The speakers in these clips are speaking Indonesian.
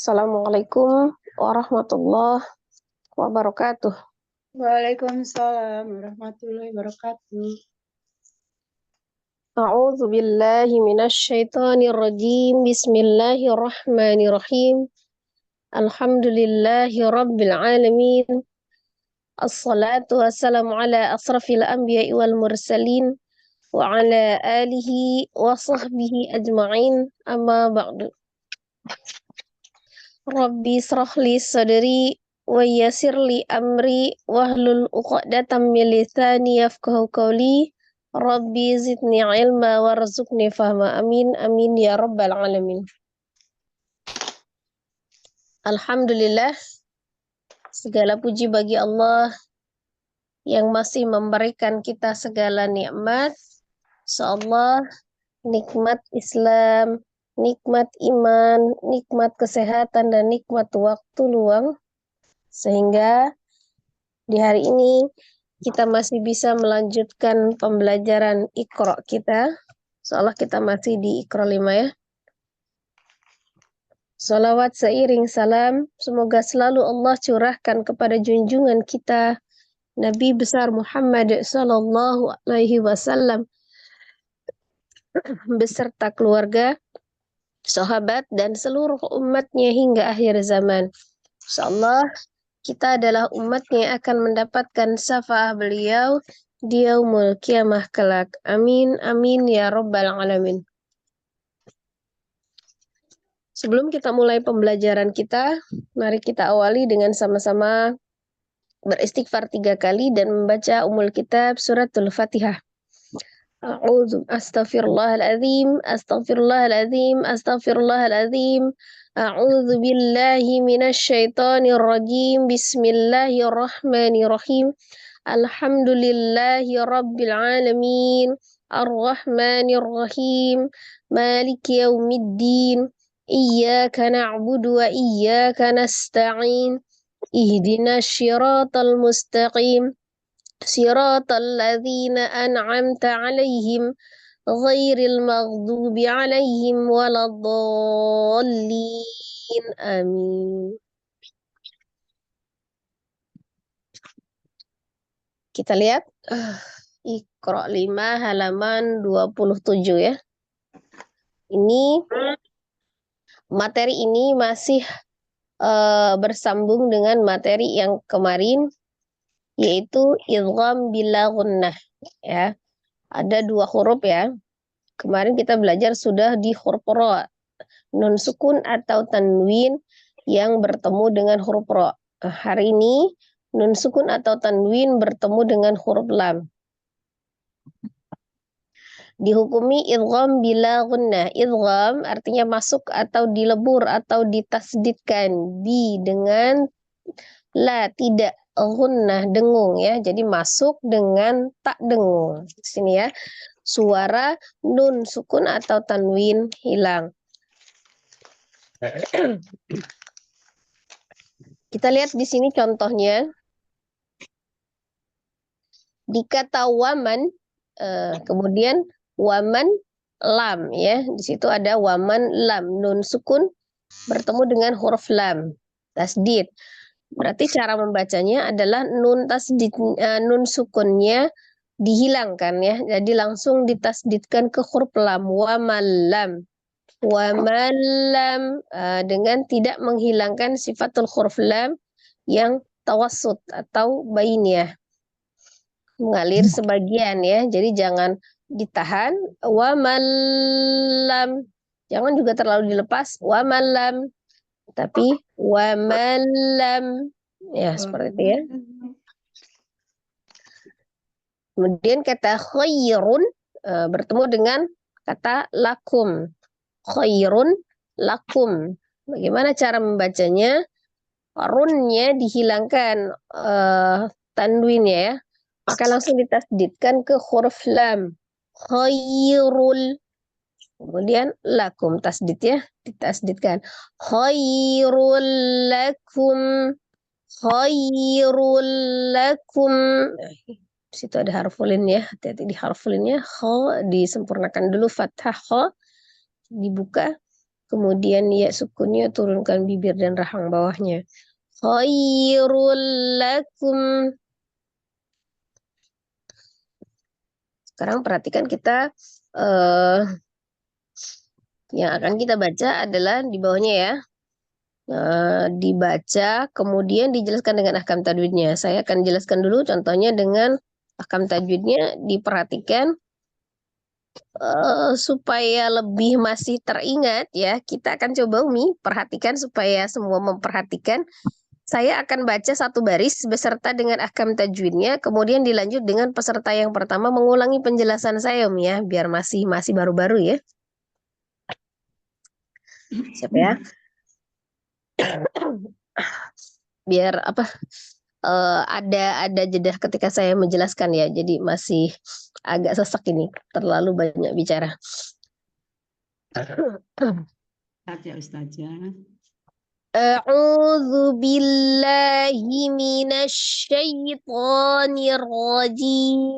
Assalamualaikum warahmatullahi wabarakatuh. Waalaikumsalam warahmatullahi wabarakatuh. A'udzu billahi minasy syaithanir rajim. Bismillahirrahmanirrahim. Alhamdulillahi rabbil alamin. Assalatu wassalamu ala asrafil anbiya'i wal mursalin wa ala alihi wa sahbihi ajma'in. Amma ba'du. Rabbi israh li sadri wa yassir li amri wahlul 'uqdatam min lisani yafqahu qawli. Rabbi zidni ilma warzuqni fahma. Amin amin ya rabbal alamin. Alhamdulillah, segala puji bagi Allah yang masih memberikan kita segala nikmat. Insyaallah nikmat Islam, nikmat iman, nikmat kesehatan, dan nikmat waktu luang, sehingga di hari ini kita masih bisa melanjutkan pembelajaran Iqra kita. Seolah kita masih di Iqra 5 ya. Salawat seiring salam, semoga selalu Allah curahkan kepada junjungan kita, Nabi besar Muhammad Sallallahu Alaihi Wasallam, beserta keluarga, sahabat, dan seluruh umatnya hingga akhir zaman. Insyaallah kita adalah umatnya yang akan mendapatkan syafaat beliau di yaumul kiamah kelak. Amin amin ya rabbal alamin. Sebelum kita mulai pembelajaran kita, mari kita awali dengan sama-sama beristighfar 3 kali dan membaca umul kitab suratul Fatihah. Astaghfirullahaladzim, astaghfirullahaladzim, astaghfirullahaladzim. A'udzu billahi minasyaitonir rajim. Bismillahirrahmanirrahim. Alhamdulillahi rabbil alamin. Ar-Rahmanir Rahim. Maliki yaumiddin. Iyyaka na'budu wa iyyaka nasta'in. Ihdinas syiratal mustaqim. Siratal ladzina an'amta 'alaihim ghairil maghdubi 'alaihim waladdallin. Amin. Kita lihat Iqra 5 halaman 27 ya. Ini materi ini masih bersambung dengan materi yang kemarin, yaitu idgham bila gunnah ya. Ada 2 huruf ya. Kemarin kita belajar sudah di huruf ra, nun sukun atau tanwin yang bertemu dengan huruf ra. Hari ini nun sukun atau tanwin bertemu dengan huruf lam. Dihukumi idgham bila gunnah. Idgham artinya masuk atau dilebur atau ditasdidkan. Bi dengan la, tidak. Gunnah dengung ya. Jadi masuk dengan tak dengung. Sini ya. Suara nun sukun atau tanwin hilang. Kita lihat di sini contohnya. Di kata waman, kemudian waman lam ya. Di situ ada waman lam, nun sukun bertemu dengan huruf lam, tasdid. Berarti cara membacanya adalah nun tasdid, nun sukunnya dihilangkan ya. Jadi langsung ditasdidkan ke huruf lam, wamallam. Wamallam, dengan tidak menghilangkan sifatul huruf lam yang tawassut atau bainiyah, mengalir sebagian ya. Jadi jangan ditahan, wamallam. Jangan juga terlalu dilepas, wamallam. Tapi wamallam. Ya, seperti itu ya. Kemudian kata khairun bertemu dengan kata lakum. Khairun lakum. Bagaimana cara membacanya? Runnya dihilangkan tanwinnya ya. Maka langsung ditasdidkan ke huruf lam. Khairul. Kemudian lakum, tasdid ya, ditasdidkan. Khairul lakum. Khairul lakum. Di situ ada harfulin ya, hati-hati di harfulinnya. Kha disempurnakan dulu, fathah kha dibuka. kemudian ya sukunnya turunkan bibir dan rahang bawahnya. Khairul lakum. Sekarang perhatikan kita yang akan kita baca adalah di bawahnya ya. Dibaca, kemudian dijelaskan dengan ahkam tajwidnya. Saya akan jelaskan dulu contohnya dengan ahkam tajwidnya, diperhatikan supaya lebih masih teringat ya. Kita akan coba Umi perhatikan supaya semua memperhatikan. Saya akan baca satu baris beserta dengan ahkam tajwidnya, kemudian dilanjut dengan peserta yang pertama mengulangi penjelasan saya Umi ya, biar masih baru-baru ya. Siap ya? Biar ada jeda ketika saya menjelaskan ya, jadi masih agak sesak ini, terlalu banyak bicara. Ustazah. A'udzu billahi minasyaitonir rajim.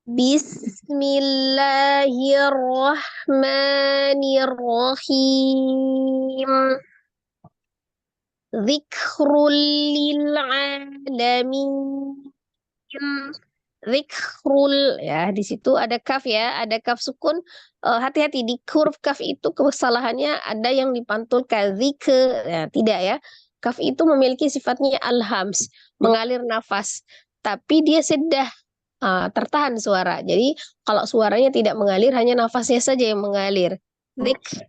Bismillahirrahmanirrahim. Dzikrul lil alamin. Zikrul ya, di situ ada kaf ya, ada kaf sukun. Hati-hati di huruf kaf itu kesalahannya ada yang dipantulkan zike, ya, tidak ya. Kaf itu memiliki sifatnya alhams, mengalir nafas, tapi dia sudah tertahan suara. Jadi kalau suaranya tidak mengalir, hanya nafasnya saja yang mengalir. Zik,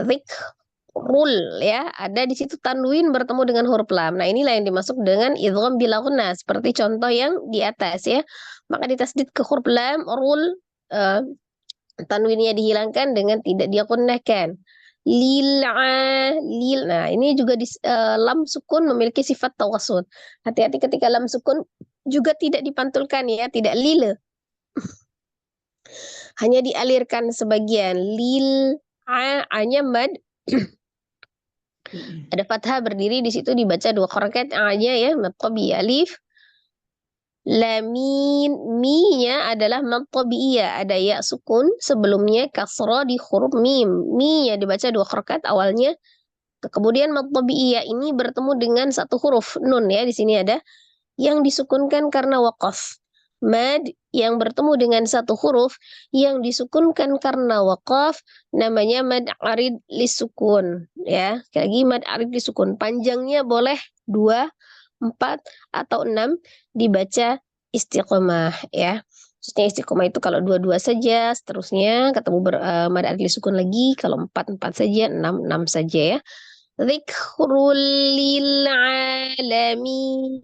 zikrul ya, ada di situ tanwin bertemu dengan huruf lam. Nah, inilah yang dimaksud dengan idgham bila gunnah, seperti contoh yang di atas ya. Maka ditasdid ke huruf lam, rul, tanwinnya dihilangkan dengan tidak diakunnahkan. Lil. Nah, ini juga lam sukun memiliki sifat tawasud. Hati-hati ketika lam sukun juga tidak dipantulkan ya, tidak lil. Hanya dialirkan sebagian. Lil a-nya mad. Ada fathah berdiri di situ, dibaca 2 harokat a-nya ya, mad tabi alif. Lamin, mi-nya adalah mad tabi'iyah, ada ya sukun sebelumnya kasrah di huruf mim. Mi-nya dibaca 2 harokat awalnya. Kemudian mad tabi'iyah ini bertemu dengan satu huruf nun ya, di sini ada yang disukunkan karena waqaf. Mad yang bertemu dengan satu huruf yang disukunkan karena waqaf namanya mad arid lisukun ya. Sekali lagi mad arid lisukun, panjangnya boleh 2, 4 atau 6, dibaca istiqomah ya. Maksudnya istiqomah itu kalau 2-2 saja, seterusnya ketemu mad arid lisukun lagi, kalau 4-4 saja, 6-6 saja ya. Dzikrul lil alamin.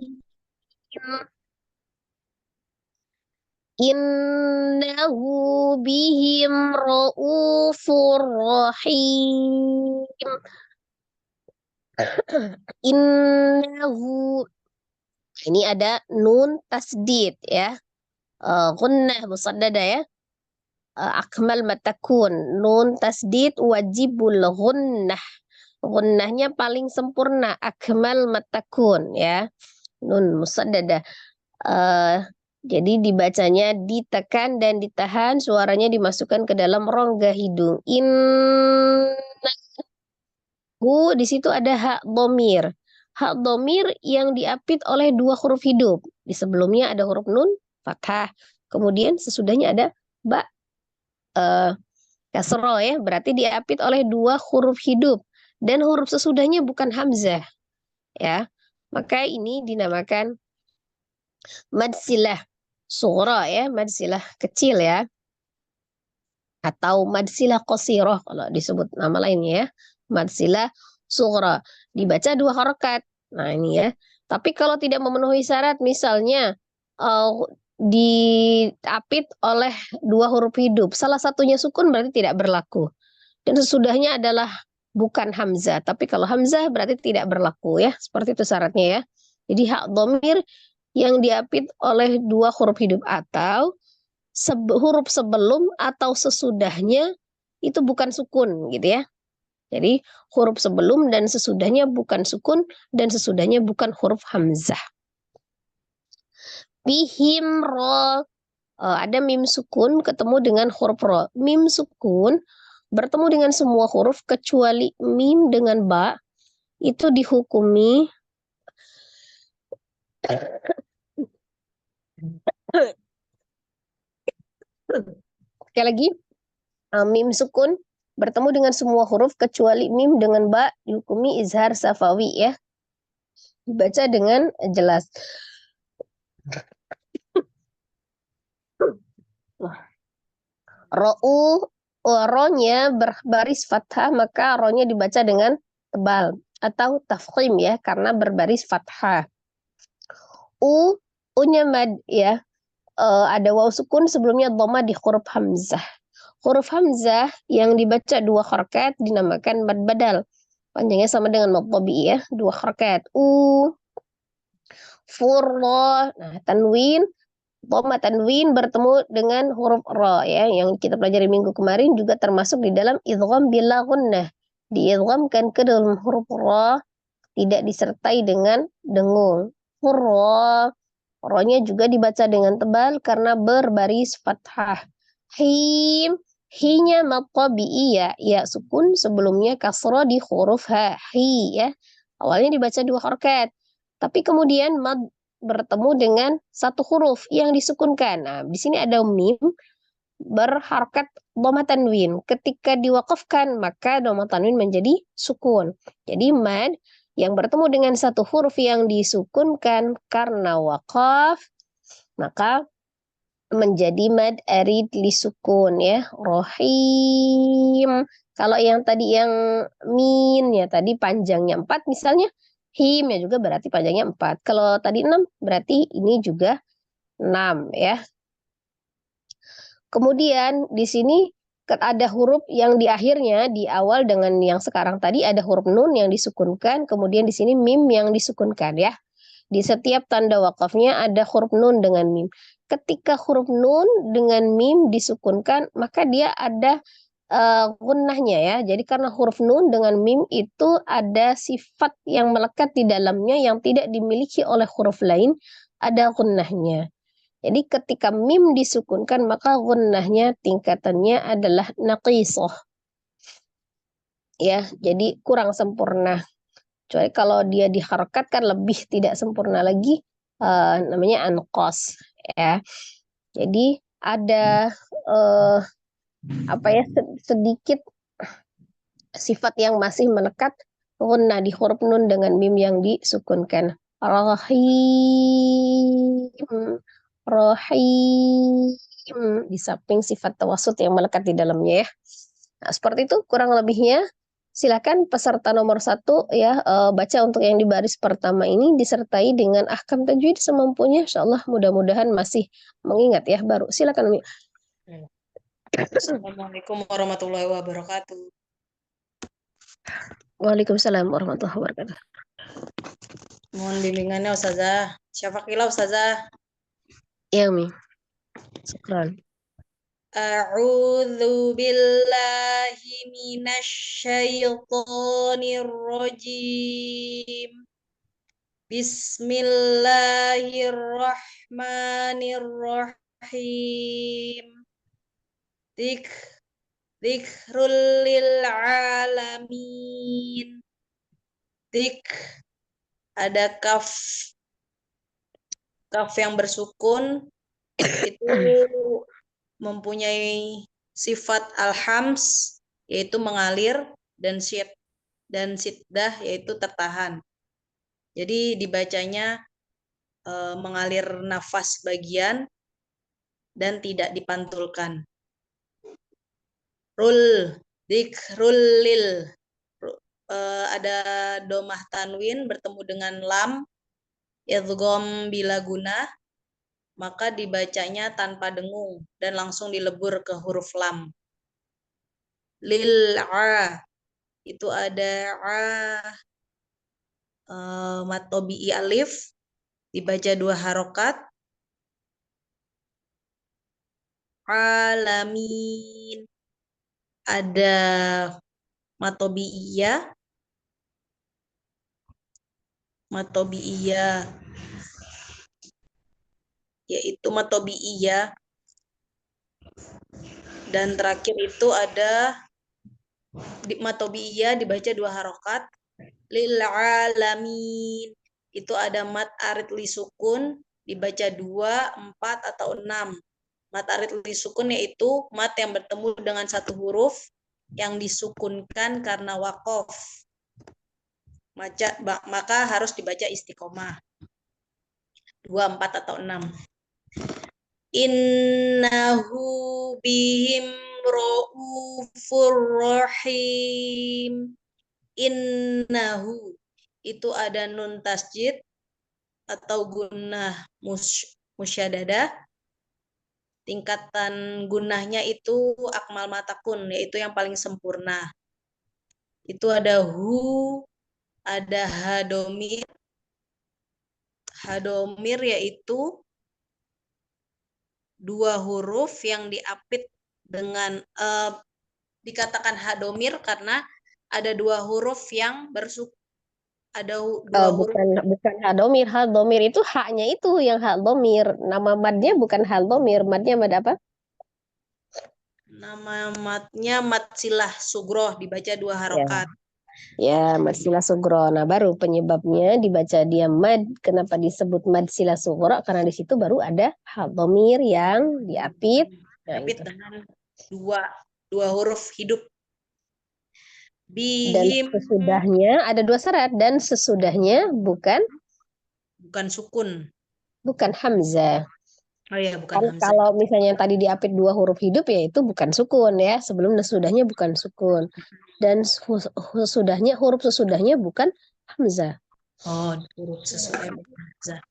Innahu bihim ra'ufur rahim. Innahu, ini ada nun tasdid ya, gunnah musaddada ya, akmal matakun, nun tasdid wajibul gunnah, gunnahnya paling sempurna, akmal matakun ya, nun musaddada. Jadi dibacanya ditekan dan ditahan, suaranya dimasukkan ke dalam rongga hidung. Innahu, di situ ada hak domir. Hak domir yang diapit oleh 2 huruf hidup. Di sebelumnya ada huruf nun, fathah. Kemudian sesudahnya ada ba, kasroh ya. Berarti diapit oleh 2 huruf hidup. Dan huruf sesudahnya bukan hamzah. Ya, maka ini dinamakan mad silah sughra ya, mad silah kecil ya, atau mad silah qasirah kalau disebut nama lainnya ya, mad silah sughra, dibaca 2 harokat. Nah ini ya, tapi kalau tidak memenuhi syarat, misalnya diapit oleh 2 huruf hidup, salah satunya sukun berarti tidak berlaku, dan sesudahnya adalah bukan hamzah, tapi kalau hamzah berarti tidak berlaku ya, seperti itu syaratnya ya. Jadi hak domir yang diapit oleh 2 huruf hidup atau huruf sebelum atau sesudahnya itu bukan sukun gitu ya. Jadi huruf sebelum dan sesudahnya bukan sukun dan sesudahnya bukan huruf hamzah. Bihim ro, ada mim sukun ketemu dengan huruf ro. Mim sukun bertemu dengan semua huruf kecuali mim dengan ba, itu dihukumi sekali lagi, mim sukun bertemu dengan semua huruf kecuali mim dengan ba dihukumi izhar safawi ya. Dibaca dengan jelas. Ro'u, ro-nya berbaris fathah, maka ro-nya dibaca dengan tebal atau tafkhim ya, karena berbaris fathah. U-nya mad ya, ada waw sukun sebelumnya dhamma di huruf hamzah. Huruf hamzah yang dibaca 2 harakat dinamakan mad badal. Panjangnya sama dengan mad tabi'i ya, 2 harakat. Furra. Nah, tanwin, dhamma tanwin bertemu dengan huruf ra ya, yang kita pelajari minggu kemarin juga termasuk di dalam idgham bila gunnah. Diidghamkan ke dalam huruf ra, tidak disertai dengan dengung. Furra. Ro-nya juga dibaca dengan tebal karena berbaris fathah. Him, hi-nya mad tabi'i ya, ya sukun sebelumnya kasrah di huruf ha, hi ya. Awalnya dibaca 2 harakat, tapi kemudian mad bertemu dengan 1 huruf yang disukunkan. Nah, di sini ada mim berharakat dhamma tanwin. Ketika diwakafkan maka dhamma tanwin menjadi sukun. Jadi mad yang bertemu dengan 1 huruf yang disukunkan karena wakaf, maka menjadi mad arid lisukun ya. Rohim. Kalau yang tadi yang min ya tadi panjangnya 4 misalnya, him ya juga berarti panjangnya 4. Kalau tadi 6 berarti ini juga 6 ya. Kemudian di sini ada huruf yang di akhirnya di awal dengan yang sekarang tadi ada huruf nun yang disukunkan, kemudian di sini mim yang disukunkan ya. Di setiap tanda wakafnya ada huruf nun dengan mim. Ketika huruf nun dengan mim disukunkan, maka dia ada gunnahnya ya. Jadi karena huruf nun dengan mim itu ada sifat yang melekat di dalamnya yang tidak dimiliki oleh huruf lain, ada gunnahnya. Jadi ketika mim disukunkan maka gunnahnya tingkatannya adalah naqisah. Ya, jadi kurang sempurna. Kecuali kalau dia diharokatkan lebih tidak sempurna lagi, namanya anqas ya. Jadi ada sedikit sifat yang masih melekat gunnah di huruf nun dengan mim yang disukunkan. Rahim, rahim, di samping sifat tawasud yang melekat di dalamnya ya. Nah, seperti itu kurang lebihnya. Silakan peserta nomor 1 ya, baca untuk yang di baris pertama ini disertai dengan ahkam tajwid semampunya. Insyaallah mudah-mudahan masih mengingat ya baru. Silakan Umi. Assalamualaikum warahmatullahi wabarakatuh. Waalaikumsalam warahmatullahi wabarakatuh. Mohon bimbingannya Ustazah. Syafaqillah Ustazah. Ya Umi. Syukran. A'udzu billahi minasyaitonir rajim. Bismillahirrahmanirrahim. Dzikrul lil alamin. Ada kaf yang bersukun itu mempunyai sifat al-hams yaitu mengalir dan siddah yaitu tertahan. Jadi dibacanya mengalir nafas bagian dan tidak dipantulkan. Dzikrul lil, ada domah tanwin bertemu dengan lam idgham bila guna, maka dibacanya tanpa dengung dan langsung dilebur ke huruf lam. Lil a, itu ada mad tabi'i alif dibaca 2 harokat. Alamin, ada mad tabi'iyah yaitu mad tabi'iyah Dan terakhir itu ada matobi'iyah dibaca 2 harokat. Lil alamin itu ada mat arid li sukun dibaca 2, 4 atau 6. Mat arid li sukun yaitu mat yang bertemu dengan satu huruf yang disukunkan karena wakof. Maka harus dibaca istiqomah. 2, 4 atau 6. Innahu bihim ra'ufur rahim. Innahu itu ada nun tasjid atau gunnah musyaddadah. Tingkatan gunnahnya itu akmal matakun, yaitu yang paling sempurna. Itu ada hu, ada hadomir. Hadomir yaitu 2 huruf yang diapit dengan dikatakan hadomir karena ada 2 huruf yang ada 2 huruf. Bukan hadomir. Hadomir itu haknya itu yang hadomir. Nama madnya bukan hadomir. Madnya mad apa? Nama matnya mat silah sugroh dibaca 2 harokat. Ya, mad sila sugro. Nah, baru penyebabnya dibaca dia mad. Kenapa disebut mad sila sugro? Karena di situ baru ada hadomir yang diapit. Nah, Diapit itu. dengan 2 huruf hidup. Dan Bihim sesudahnya ada 2 syarat. Dan sesudahnya bukan sukun. Bukan hamzah. Oh iya, bukan Kan hamzah. kalau misalnya tadi diapit 2 huruf hidup ya itu bukan sukun ya. Sebelum dan sesudahnya bukan sukun. Dan huruf sesudahnya bukan hamzah. Oh, huruf sesuai bukan hamzah.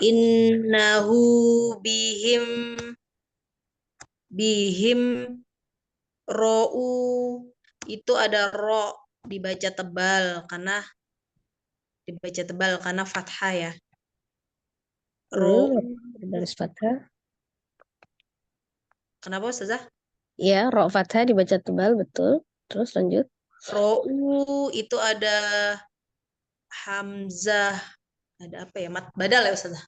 Innahu bihim ro'u itu ada ro dibaca tebal karena fathah ya. Ro. Baris fathah. Kenapa Ustazah? Ya, ro fathah dibaca tebal, betul. Terus lanjut. Ro'u itu ada hamzah, ada apa ya? Mat badal ya Ustazah?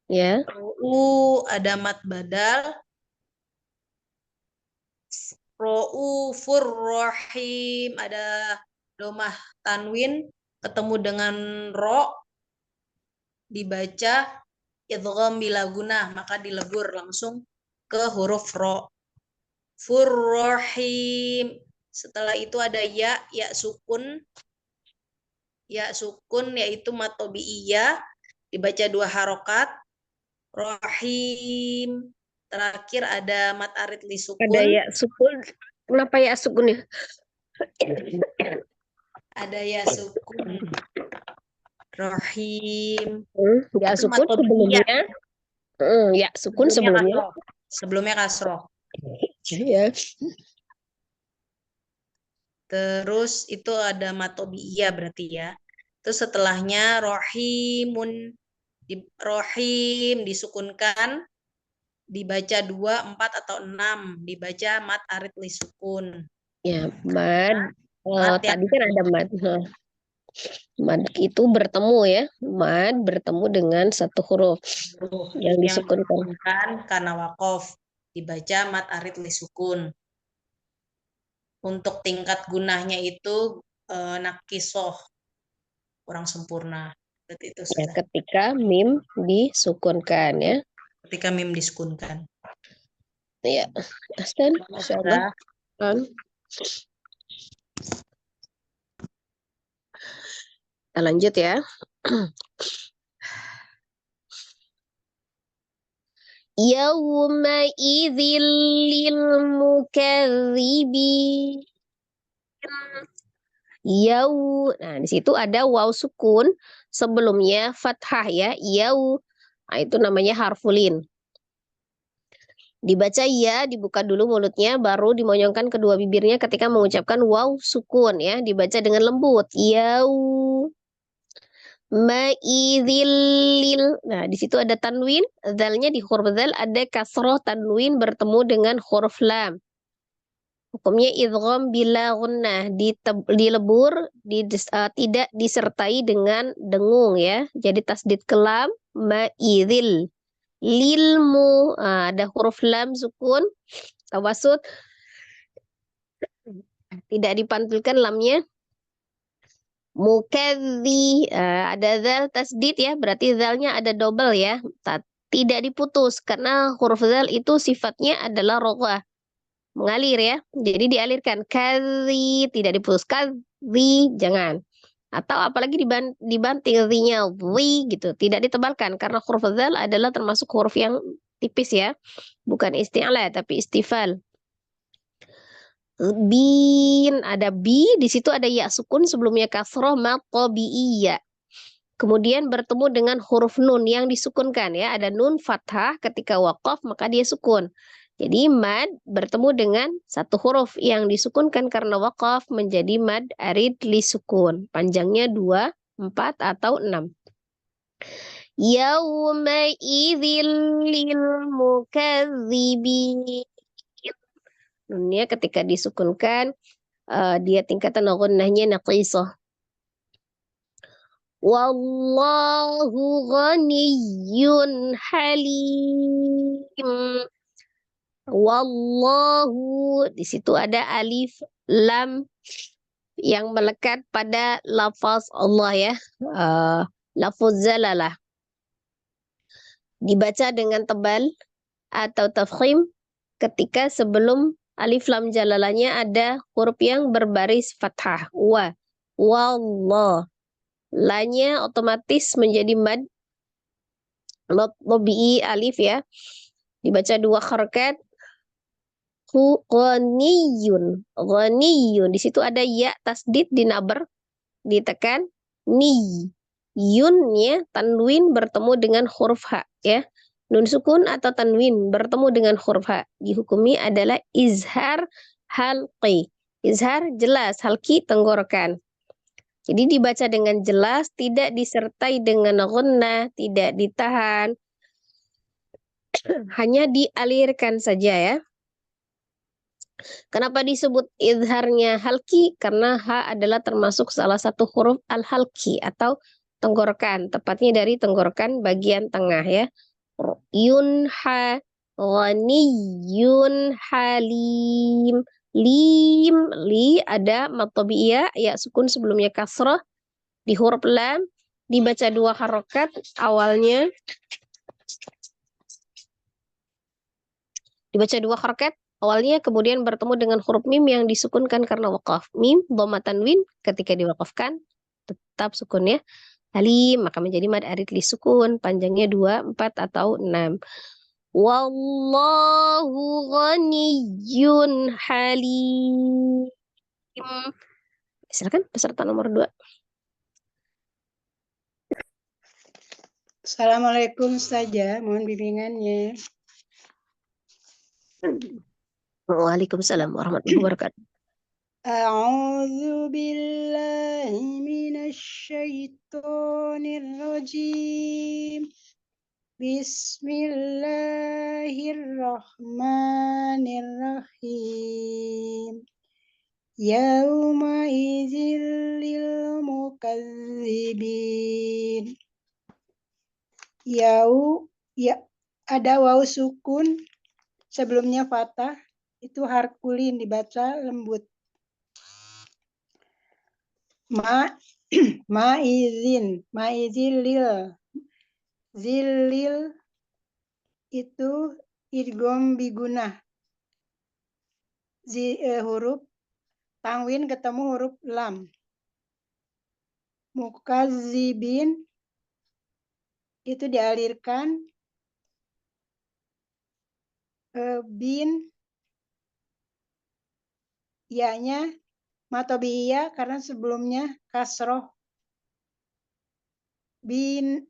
Ya. Ro'u ada mat badal. Ro'ufur rahim ada domah tanwin ketemu dengan ro dibaca idgham bila gunah, maka dilebur langsung ke huruf ro. Furrahim. Setelah itu ada ya sukun. Ya sukun yaitu matobi'iyah dibaca 2 harokat. Rahim. Terakhir ada mat arid li sukun. Ada ya sukun. Kenapa ya sukun ya? Ada ya sukun. Rahim. Ya Itu sukun matobi'iyah. sebelumnya. Ya sukun sebelumnya. Sebelumnya kasroh. Ya. Terus itu ada matobi'iyah berarti ya. Terus setelahnya rohimun. Rohim disukunkan. Dibaca 2, 4 atau 6. Dibaca mat arid li sukun. Ya, mad. Mat Tadi kan ada mad. Mad itu bertemu ya. Mad bertemu dengan satu huruf yang disukunkan karena wakof. Dibaca mat arid li sukun. Untuk tingkat gunahnya itu nakisoh. Kurang sempurna. Itu ya, ketika mim disukunkan ya. Ketika mim disukunkan. Ya, Astan, insyaallah. Kita lanjut ya. Yawma idzil lil mukadzibi. Nah, di situ ada waw sukun, sebelumnya fathah ya, yaw. Nah, itu namanya harfulin. Dibaca ya, dibuka dulu mulutnya, baru dimonyongkan kedua bibirnya ketika mengucapkan waw sukun ya, dibaca dengan lembut. Yaw. Ma'idhillil. Nah, di situ ada tanwin, zalnya di huruf zal ada kasroh tanwin bertemu dengan huruf lam. Hukumnya idgham bila gunnah, dilebur, tidak disertai dengan dengung ya. Jadi tasdid ke lam, ma'idhil. Lilmu, ada huruf lam sukun, Tawasud tidak dipantulkan lamnya. Mukadzi, ada zal tasdid ya, berarti zalnya ada double ya. Tidak diputus karena huruf zal itu sifatnya adalah roghah, mengalir ya. Jadi dialirkan. Kadzi tidak diputus, kadzi jangan. Atau apalagi dibanting zi-nya zi gitu, tidak ditebalkan karena huruf zal adalah termasuk huruf yang tipis ya. Bukan isti'la tapi istifal. Bin, ada bi, di situ ada ya sukun sebelumnya kasroh maqobi'iyya. Kemudian bertemu dengan huruf nun yang disukunkan ya, ada nun fathah ketika waqaf maka dia sukun. Jadi mad bertemu dengan satu huruf yang disukunkan karena waqaf menjadi mad arid li sukun. Panjangnya 2, 4 atau 6. Yauma idzil lil mukadzibin. Nunnya ketika disukunkan dia tingkatan gunnahnya naqisah. Wallahu ghaniyyun halim. Wallahu, di situ ada alif lam yang melekat pada lafaz Allah ya. Lafaz zalalah. Dibaca dengan tebal atau tafkhim ketika sebelum alif lam jalalanya ada huruf yang berbaris fathah. Wallah. Lanya otomatis menjadi mad mobi'i alif ya. Dibaca 2 harakat. Ghaniyun. Ghaniyun. Di situ ada ya tasdid di naber. Ditekan. Ni. Yunnya tanwin bertemu dengan huruf ha ya. Nun sukun atau tanwin bertemu dengan huruf ha. Dihukumi adalah izhar halqi. Izhar jelas, halqi tenggorokan. Jadi dibaca dengan jelas, tidak disertai dengan gunnah, tidak ditahan. Hanya dialirkan saja ya. Kenapa disebut izharnya halki? Karena ha adalah termasuk salah satu huruf al-halki atau tenggorokan. Tepatnya dari tenggorokan bagian tengah ya. Yunha, ghaniyun halim. Lim, li ada matobi'iyah, ya sukun sebelumnya kasrah. Di huruf lam, dibaca 2 harokat awalnya. Dibaca 2 harokat awalnya, kemudian bertemu dengan huruf mim yang disukunkan karena waqaf. Mim, dhamma tanwin, ketika diwaqafkan, tetap sukun ya. Halim, maka menjadi mad arid li sukun, panjangnya 2, 4 atau 6. Wallahu ghaniyyun halim. Silakan peserta nomor 2. Assalamualaikum Ustazah, mohon bimbingannya. Waalaikumsalam warahmatullahi wabarakatuh. A'udzu billahi minasy syaithanir rajim. Bismillahirrahmanirrahim. Yauma idzil lil mukadzibin. Yau ya ada waw sukun sebelumnya fathah, itu harkulin dibaca lembut. Maizin lil zilil itu idgham bigunah. Huruf tanwin ketemu huruf lam. Mukadzibin itu dialirkan, bin ya-nya matobiyah karena sebelumnya kasroh. Bin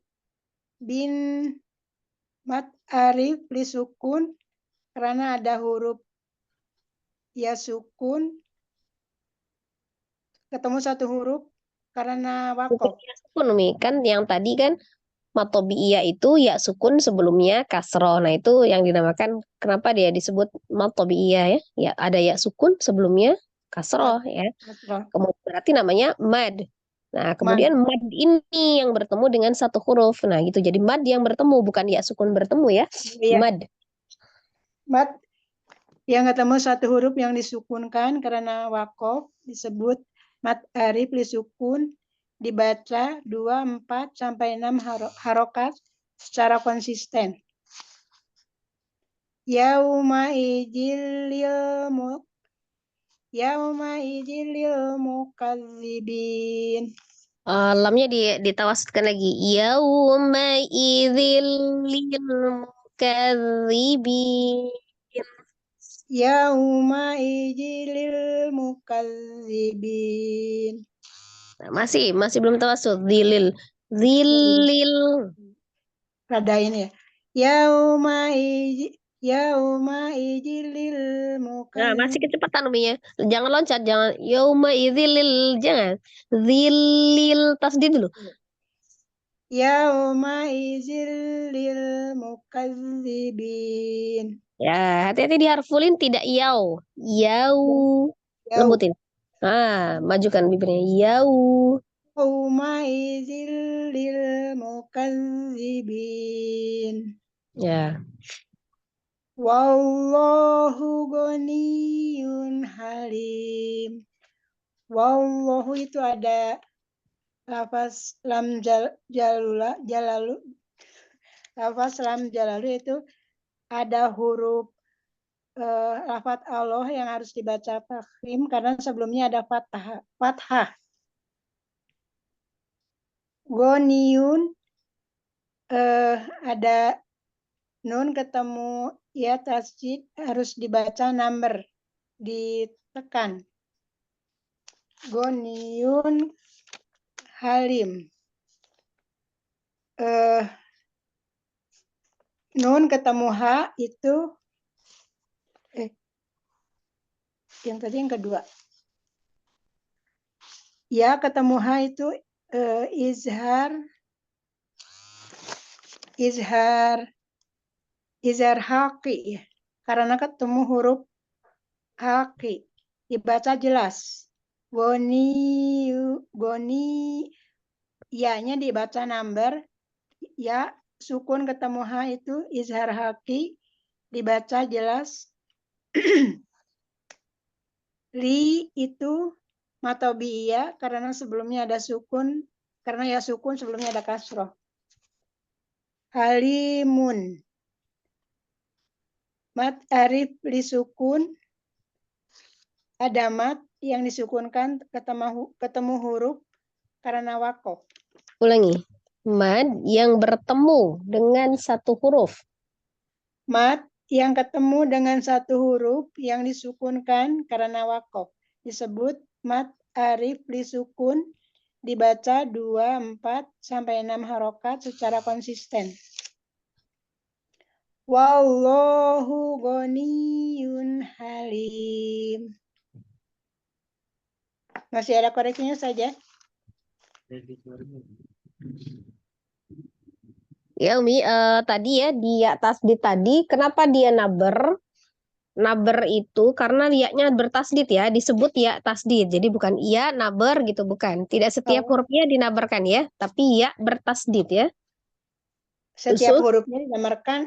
mat arif li sukun karena ada huruf ya sukun ketemu satu huruf karena waqaf. Sukun Umi, kan yang tadi kan matobi'iyah itu ya sukun sebelumnya kasroh. Nah itu yang dinamakan, kenapa dia disebut matobi'iyah ya? Ya ada ya sukun sebelumnya kasroh ya. Kemudian berarti namanya mad. Nah kemudian mad ini yang bertemu dengan satu huruf. Nah gitu, jadi mad yang bertemu, bukan ya sukun bertemu ya. Iya. Mad. Mad yang ketemu satu huruf yang disukunkan karena wakof disebut mat arif lisukun, dibaca 2, 4 sampai 6 harokat secara konsisten. Yauma idil mukadzibin. Lamnya ditawasutkan lagi. Yauma idzil lil mukadzibin. Yauma idil mukadzibin. Nah, masih belum tawasud. Zilil. Rada ini ya. Yauma idilil Nah, masih mukadzibin. kecepatan Umi ya. Jangan loncat, jangan. Yauma idzilil, jangan. Zilil tasdid dulu. Yauma idilil mukadzibin. Ya, hati-hati di harfulin tidak yau. Yau. Lembutin. Majukan bibirnya. Yau. Yauma idilil mukadzibin. Ya. Wallahu ghaniyun halim. Wallahu itu ada lafaz lam jalalu. Lafaz lam jalalu itu ada huruf lafaz Allah yang harus dibaca takhim karena sebelumnya ada fathah. Ghaniyun ada nun ketemu ya tasjid harus dibaca number, ditekan. Ghaniyun halim. Nun ketemu ha itu yang tadi yang kedua. Ya ketemu ha itu izhar haqi ya. Karena ketemu huruf haqi dibaca jelas. Goni ya-nya dibaca number, ya sukun ketemu ha itu izhar haqi dibaca jelas. Li itu matobiyah karena sebelumnya ada sukun, karena ya sukun sebelumnya ada kasroh. Halimun. Mat arif li sukun, ada mat yang disukunkan ketemu huruf karena wakof. Ulangi. Mad yang bertemu dengan satu huruf. Mat yang ketemu dengan satu huruf yang disukunkan karena wakof disebut mat arif li sukun, dibaca 2, 4 sampai 6 harokat secara konsisten. Wallahu ghaniyun halim. Masih ada koreksinya saja? Ya Umi, tadi ya di atas di tadi kenapa dia naber? Naber itu karena ya-nya bertasdid ya, disebut ya tasdid. Jadi bukan iya naber gitu, bukan. Tidak setiap hurufnya dinaberkan ya, tapi ya bertasdid ya. Setiap Usul. hurufnya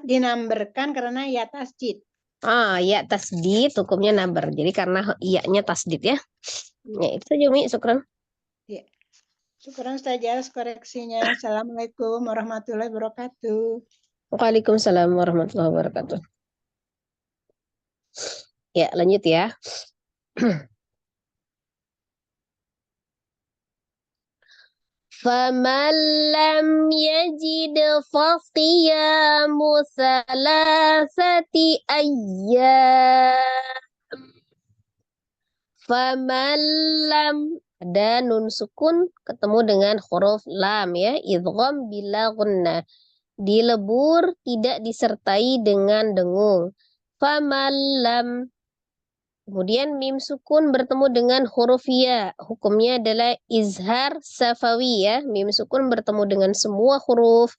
dinamberkan karena ya tasjid. Ya tasdid hukumnya naber. Jadi karena iya-nya tasdid ya. Ya itu saja Umi, syukran. Ya. Syukuran saja atas koreksinya. Assalamualaikum warahmatullahi wabarakatuh. Waalaikumsalam warahmatullahi wabarakatuh. Ya, lanjut ya. فَمَنْ لَمْ يَجِدْ فَصِيَامُ ثَلَاثَةِ أَيَّامٍ. فَمَنْ لَمْ, ada nun sukun ketemu dengan huruf lam ya, idgham bila gunnah. Dilebur tidak disertai dengan dengung. فَمَنْ لَمْ. Kemudian mim sukun bertemu dengan huruf ya. Hukumnya adalah izhar safawi ya. Mim sukun bertemu dengan semua huruf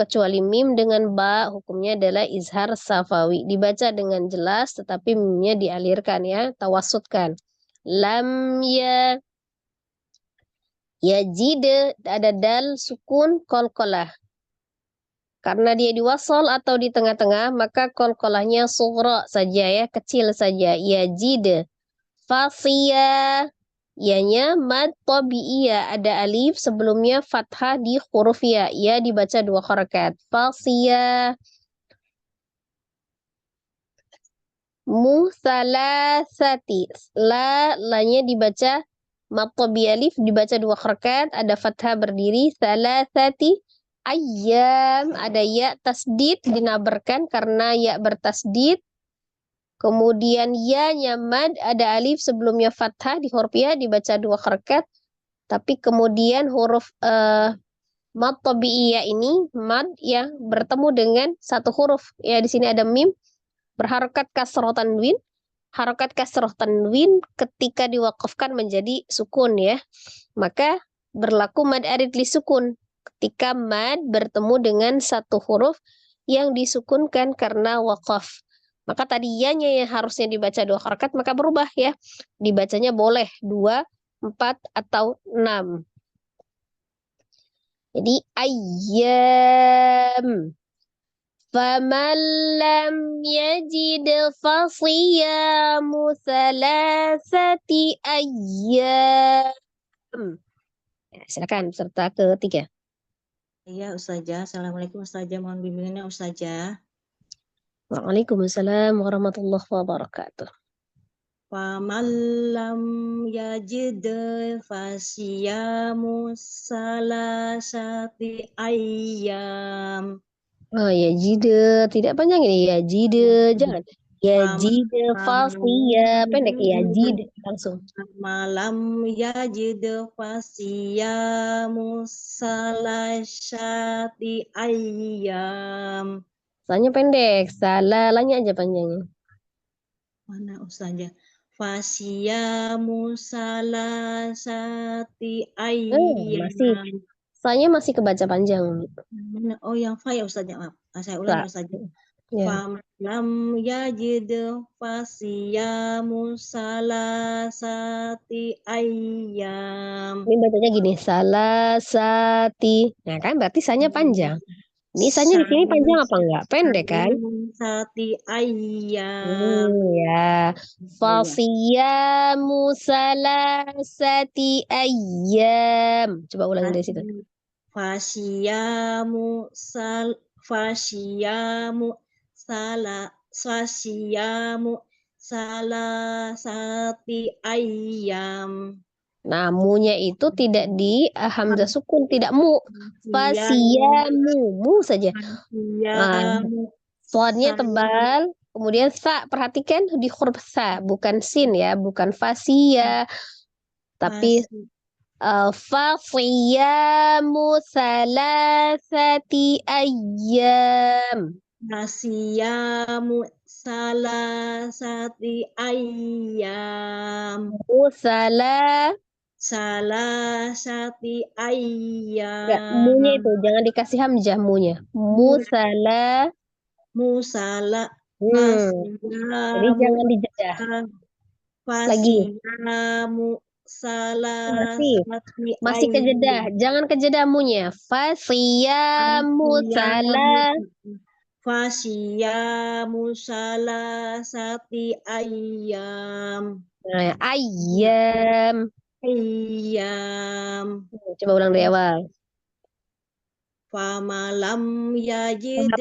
kecuali mim dengan ba. Hukumnya adalah izhar safawi. Dibaca dengan jelas tetapi mimnya dialirkan ya. Tawasutkan. Lam ya. Yajid ada dal sukun qalqalah. Karena dia di wasol atau di tengah-tengah, maka qalqalahnya sughra saja ya, kecil saja. Yajid. Fasya. Yanya mad tabi'iyah. Ada alif sebelumnya fathah di huruf ya. Ya dibaca 2 harakat. Fasya. Musalasati. Lanya dibaca mad tabi alif dibaca 2 harakat. Ada fathah berdiri. Salasati. Ayyam. Ada ya tasdid dinabarkan karena ya bertasdid. Kemudian ya nyamad ada alif sebelumnya fathah di huruf ya dibaca 2 harakat. Tapi kemudian huruf mad tabi'iyah ini mad yang bertemu dengan satu huruf. Ya di sini ada mim berharokat kasroh tanwin. Harokat kasroh tanwin ketika diwakafkan menjadi sukun ya. Maka berlaku mad arid li sukun. Ketika mad bertemu dengan satu huruf yang disukunkan karena wakaf. Maka tadi ya-nya yang harusnya dibaca 2 harakat, maka berubah ya. Dibacanya boleh 2, 4, atau 6. Jadi ayyam. Faman lam yajid fasiyamu salasati ayyam. Ya, silakan peserta ketiga. Iya, Ustazah. Assalamualaikum, Ustazah. Mohon bimbingannya, Ustazah. Waalaikumsalam warahmatullahi wabarakatuh. Faman lam yajid fasiyamu salasati ayyam. Oh ya jide, tidak panjang ini ya jide, jangan. Ya jide fasya, pendek ya jide langsung. Malam yajid fasiyamu salasati ayyam. Soalnya pendek, salah lanya aja panjangnya. Mana Ustazah? Fasiyamu salasati ayyam. Masih. Soalnya masih kebaca panjang. Oh, yang fa ya Ustazah, maaf. Saya ulang ya Ustazah. Ya. Falam yajid fasiyamu salasati ayyam. Ini bacanya gini, salah sati. Nah kan berarti sanya panjang. Ini sanya di sini panjang apa enggak? Pendek kan? Salasati ayyam. Ya. Fasiyamu salasati ayyam. Coba ulangi dari situ. Fasiyamu salasati ayyam. Nah, mu-nya itu tidak di hamzah sukun, tidak mu. Fasiyamu, mu saja. Nah, soalnya tebal. Kemudian sa, perhatikan di huruf sa, bukan sin ya, bukan fasia. Tapi fasiyamu salasati ayyam. Fasiyamu salasati ayyam. Salasati ayyam. Ya, mu-nya itu jangan dikasih hamzah mu-nya. Musala. Jadi jangan dijedah. Fasiyamu salasati masih kejedah. Jangan kejedah mu-nya. Fasiyamu salasati ayyam. Nah, ayyam. Ayyam. Coba ulang dari awal. Famalam yajid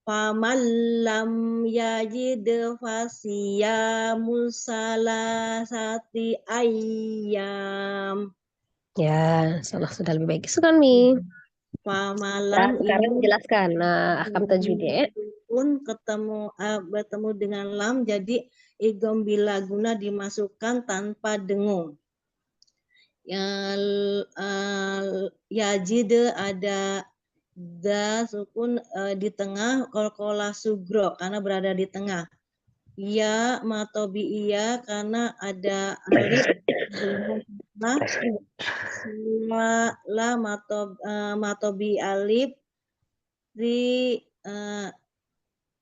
Famalam yajid fasiyamu salasati ayyam. Ya, sudah lebih baik. Sukami. Famalam Sekarang ini jelaskan. Nah, ahkam tajwidnya ya. pun bertemu dengan lam, jadi idgham bila guna dimasukkan tanpa dengung. Yajid ada da sukun di tengah, qalqalah sugro karena berada di tengah. Ya matobi iya karena ada alif la matobi alif di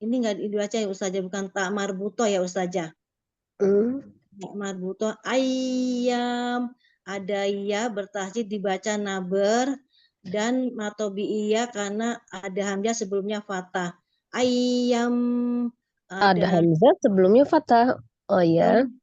ini enggak dibaca ya Ustazah, bukan tak marbuto ya Ustazah. Tak marbuto ayyam ada ya bertasydid dibaca naber, dan matobi'iyah karena ada hamzah sebelumnya fathah. Ayam Ada ada hamzah sebelumnya fathah. Oh ya, um,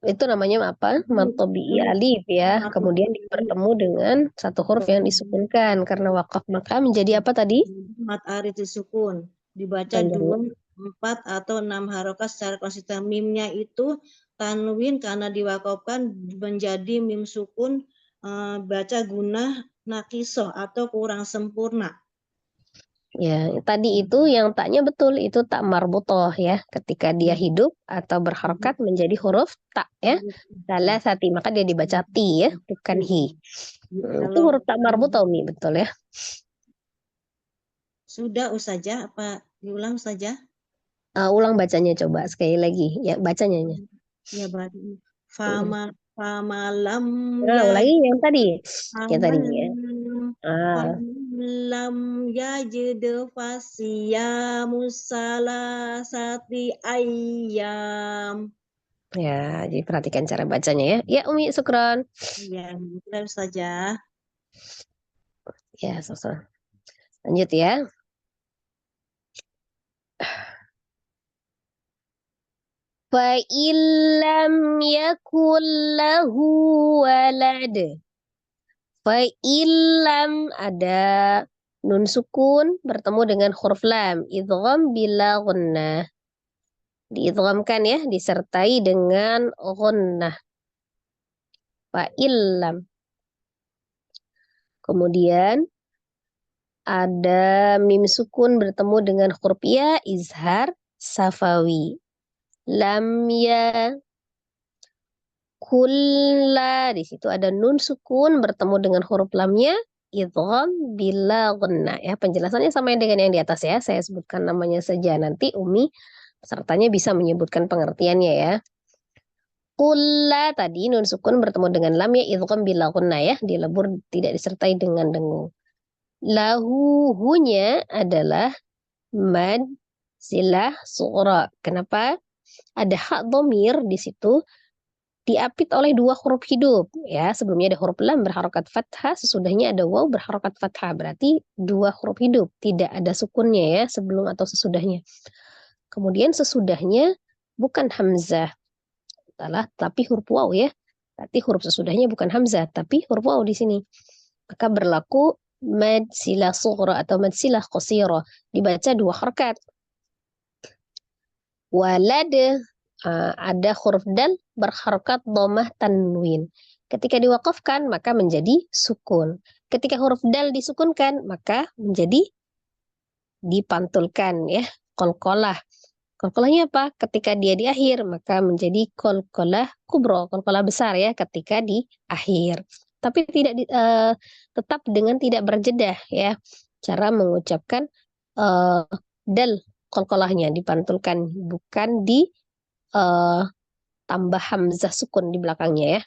itu namanya apa? Matobi'i alif ya. Kemudian bertemu dengan satu huruf yang disukunkan karena wakaf, maka menjadi apa tadi? mat arid disukun dibaca Panjangnya. 2, 4 atau 6 harokat secara konsisten. Mimnya itu tanwin karena diwakafkan menjadi mim sukun, baca gunah nakisoh atau kurang sempurna. Ya, tadi itu yang taknya betul, itu tak marbutoh ya. Ketika dia hidup atau berharokat menjadi huruf tak ya. Salah sati, maka dia dibaca ti ya, bukan hi. Itu Kalau huruf tak marbutoh Mi, betul ya. sudah Ustazah, apa diulang Ustazah? Ulang bacanya coba sekali lagi. Ya, bacanya. Ya baru famalam Nah, ya ulangi yang tadi. Yang tadi ya. Ah, falam yajid fasiyamu salasati ayyam. ya, jadi perhatikan cara bacanya ya. Ya, Umi, syukron. Ya, betul saja. Ya, syukron. Lanjut ya. Fa illam yakul lahu walad. Fa illam ada nun sukun bertemu dengan huruf lam. Idgham bila gunnah. Diidghamkan ya, disertai dengan gunnah. Fa illam. Kemudian ada mim sukun bertemu dengan huruf ya, izhar safawi. Lam ya kulla, di situ ada nun sukun bertemu dengan huruf lamnya, idgham bila ghunnah ya. Penjelasannya sama dengan yang di atas ya. Saya sebutkan namanya saja, nanti Umi pesertanya bisa menyebutkan pengertiannya ya. Kulla tadi nun sukun bertemu dengan lam ya, idgham bila ghunnah ya, dilebur tidak disertai dengan dengung. Lahu hunya adalah mad silah sughra. Kenapa? Ada hak domir di situ diapit oleh dua huruf hidup ya. Sebelumnya ada huruf lam berharokat fathah, sesudahnya ada waw berharokat fathah, berarti dua huruf hidup, tidak ada sukunnya ya sebelum atau sesudahnya. Kemudian sesudahnya bukan hamzah tapi huruf waw ya, berarti huruf sesudahnya bukan hamzah tapi huruf waw di sini, maka berlaku mad silah sughra atau mad silah qasira, dibaca dua harakat. Walad ada huruf dal berharokat dhammah tanwin. Ketika diwakafkan maka menjadi sukun. Ketika huruf dal disukunkan maka menjadi dipantulkan ya, qalqalah. Qalqalahnya apa? Ketika dia di akhir maka menjadi qalqalah kubra, qalqalah besar ya ketika di akhir. Tapi tetap dengan tidak berjedah ya. Cara mengucapkan dal qalqalahnya dipantulkan, bukan di tambah hamzah sukun di belakangnya ya.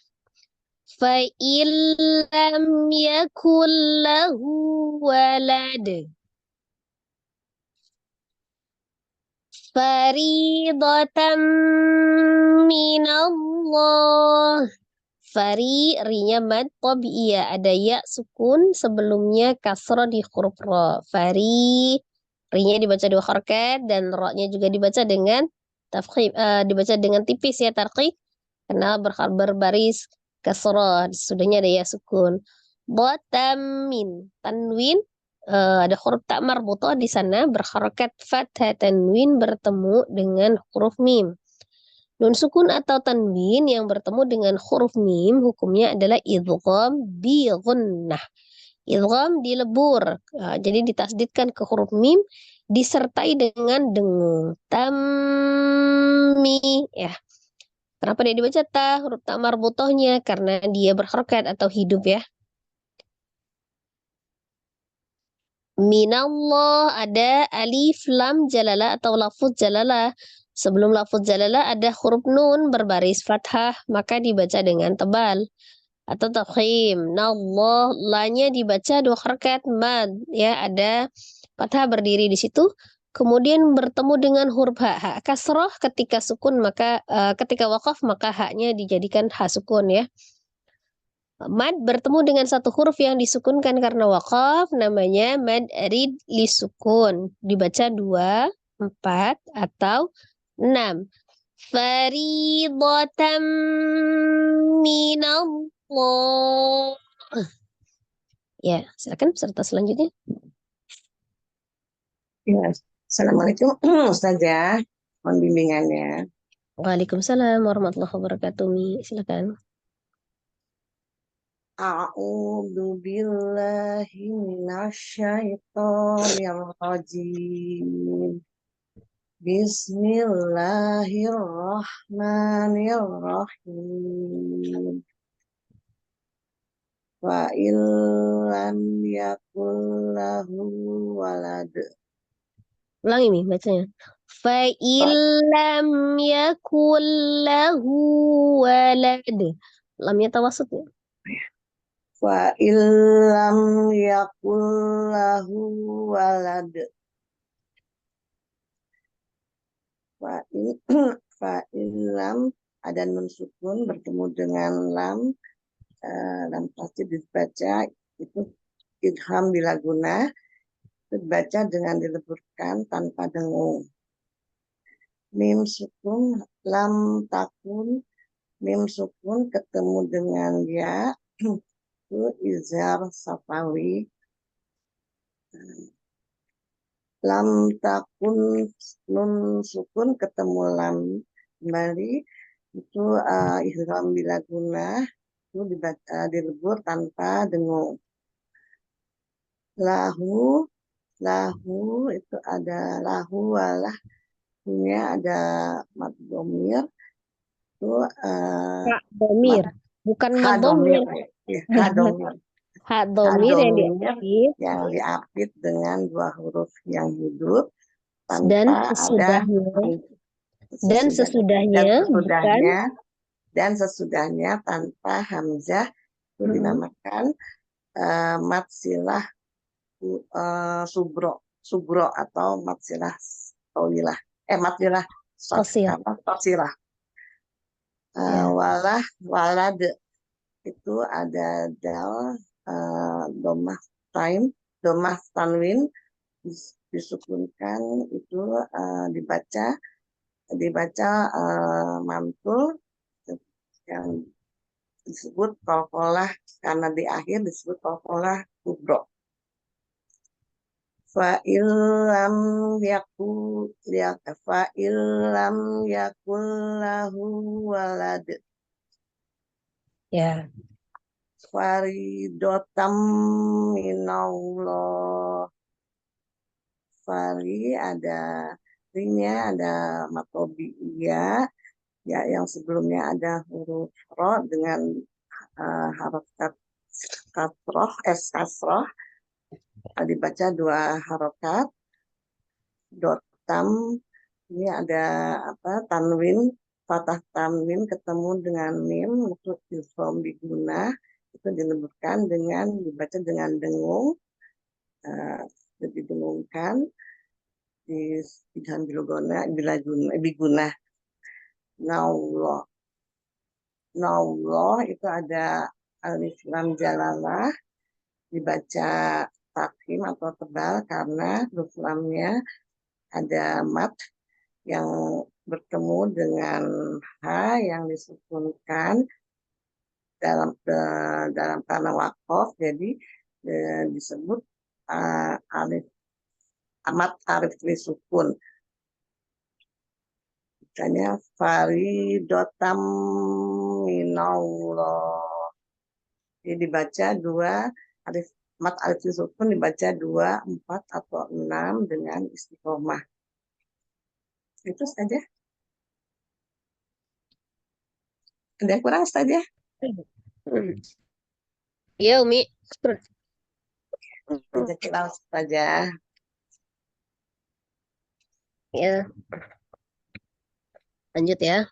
Fa illam yakul lahu walad faridatan minallah. Fari rinya mad tabi'iyah, ada ya sukun sebelumnya kasrah di huruf ra. Fari rinya dibaca dua harakat dan ra-nya juga dibaca dengan tafkhim, dibaca dengan tipis ya, tarqiq karena berbaris kasrah, sudahnya ada ya sukun. Botamin tanwin, ada huruf tak marbutah di sana berharakat fathah, tanwin bertemu dengan huruf mim. Nun sukun atau tanwin yang bertemu dengan huruf mim hukumnya adalah idgham bi ghunnah. Idgham dilebur, jadi ditasdidkan ke huruf mim disertai dengan dengung. Tammi ya. Kenapa dia dibaca ta, huruf ta marbutohnya? Karena dia berharakat atau hidup ya. Minallah ada alif lam jalalah atau lafuz jalalah. Sebelum lafuz jalalah ada huruf nun berbaris fathah, maka dibaca dengan tebal atau tafkhim. Nallah, lanya dibaca dua harakat mad ya, ada fathah berdiri di situ. Kemudian bertemu dengan huruf ha kasroh, ketika sukun maka ketika wakaf maka haknya dijadikan ha sukun ya. Mad bertemu dengan satu huruf yang disukunkan karena wakaf, namanya mad arid li sukun. Dibaca 2, 4, atau 6. Faridatan minallah. Ya, silakan peserta selanjutnya. Ya, Assalamualaikum Ustazah, mohon bimbingannya. Waalaikumsalam warahmatullahi wabarakatuh. Mi, silakan. A'udzu billahi minasyaitonir rajim. Bismillahirrahmanirrahim. Wa illam yakul lahu walad. Ulangi Mi bacanya. Fa illam yakul lahu walad. Lamnya tawasud ya. Wa illam yakul lahu walad. Fa illam ada nun sukun bertemu dengan lam, lam pasti dibaca itu idgham bila guna, dibaca dengan dileburkan tanpa dengung. Mim sukun lam takun, mim sukun ketemu dengan ya itu izhar safawi. Lam takun nun sukun ketemu lam kembali itu ihram bila guna itu dilebur tanpa dengung. Lahu itu ada lahu walah punya ada mad dhamir itu Hak domir, bukan mad domir. Hak domir yang diapit yang diapit dengan dua huruf yang hidup dan tanpa ada sesudahnya tanpa hamzah itu dinamakan mad silah subro atau mad silah tawilah mad silah tosilah. Walad itu ada dal domah tanwin disukunkan itu dibaca mantul yang disebut qalqalah karena di akhir disebut qalqalah kubro. Fa illam yakul lahu walad. Ya. Faridotam minallah. Fari ada rinya ada matobiyah ya yang sebelumnya ada huruf ro dengan harokat kasroh kasroh dibaca dua harokat. Dotam ini ada tanwin fathah tanwin ketemu dengan mim untuk ilham biguna itu dileburkan dengan dibaca dengan dengung lebih dengungkan di idgham biguna. Naullah itu ada alif lam jalalah dibaca takhim atau tebal karena huruf lamnya ada mat yang bertemu dengan ha yang disukunkan dalam tanah wakaf jadi disebut alif amat arif sukun. Misalnya faridotam minallah. Jadi dibaca dua alif mat alif sukun dibaca 2, 4 atau 6 dengan istiqomah. Itu saja. Ada yang kurang saja? Ya, Umi. Kita saja. Ya. Lanjut ya.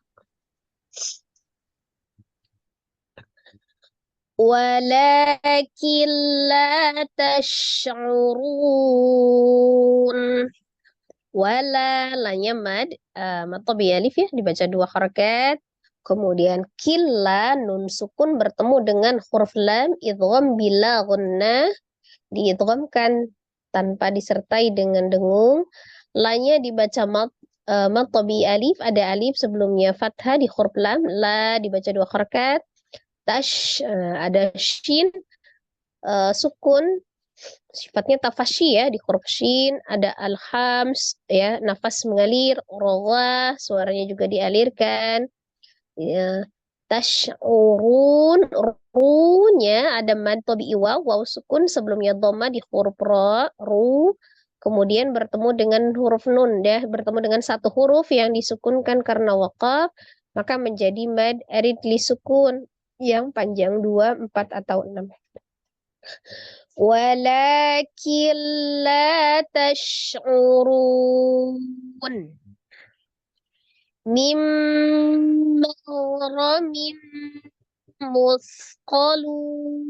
Walakin la tash'urun. Wala lanya mad tabi alif ya dibaca dua harakat. Kemudian killa nun sukun bertemu dengan huruf lam idgham bila gunnah, diidghamkan tanpa disertai dengan dengung. Lanya dibaca mat tabi alif, ada alif sebelumnya fathah di huruf lam, la dibaca 2 harakat. Tash ada shin sukun sifatnya tafashi ya di huruf shin, ada alhams ya nafas mengalir, roga suaranya juga dialirkan. Ya, tash'urun ru-nya ada mad tabi'i waw sukun sebelumnya dhamma di huruf ra ru, kemudian bertemu dengan huruf nun ya, bertemu dengan satu huruf yang disukunkan karena waqaf, maka menjadi mad arid li sukun yang panjang 2, 4 atau 6. Walakin la tash'urun. Mim maghramin musqalun.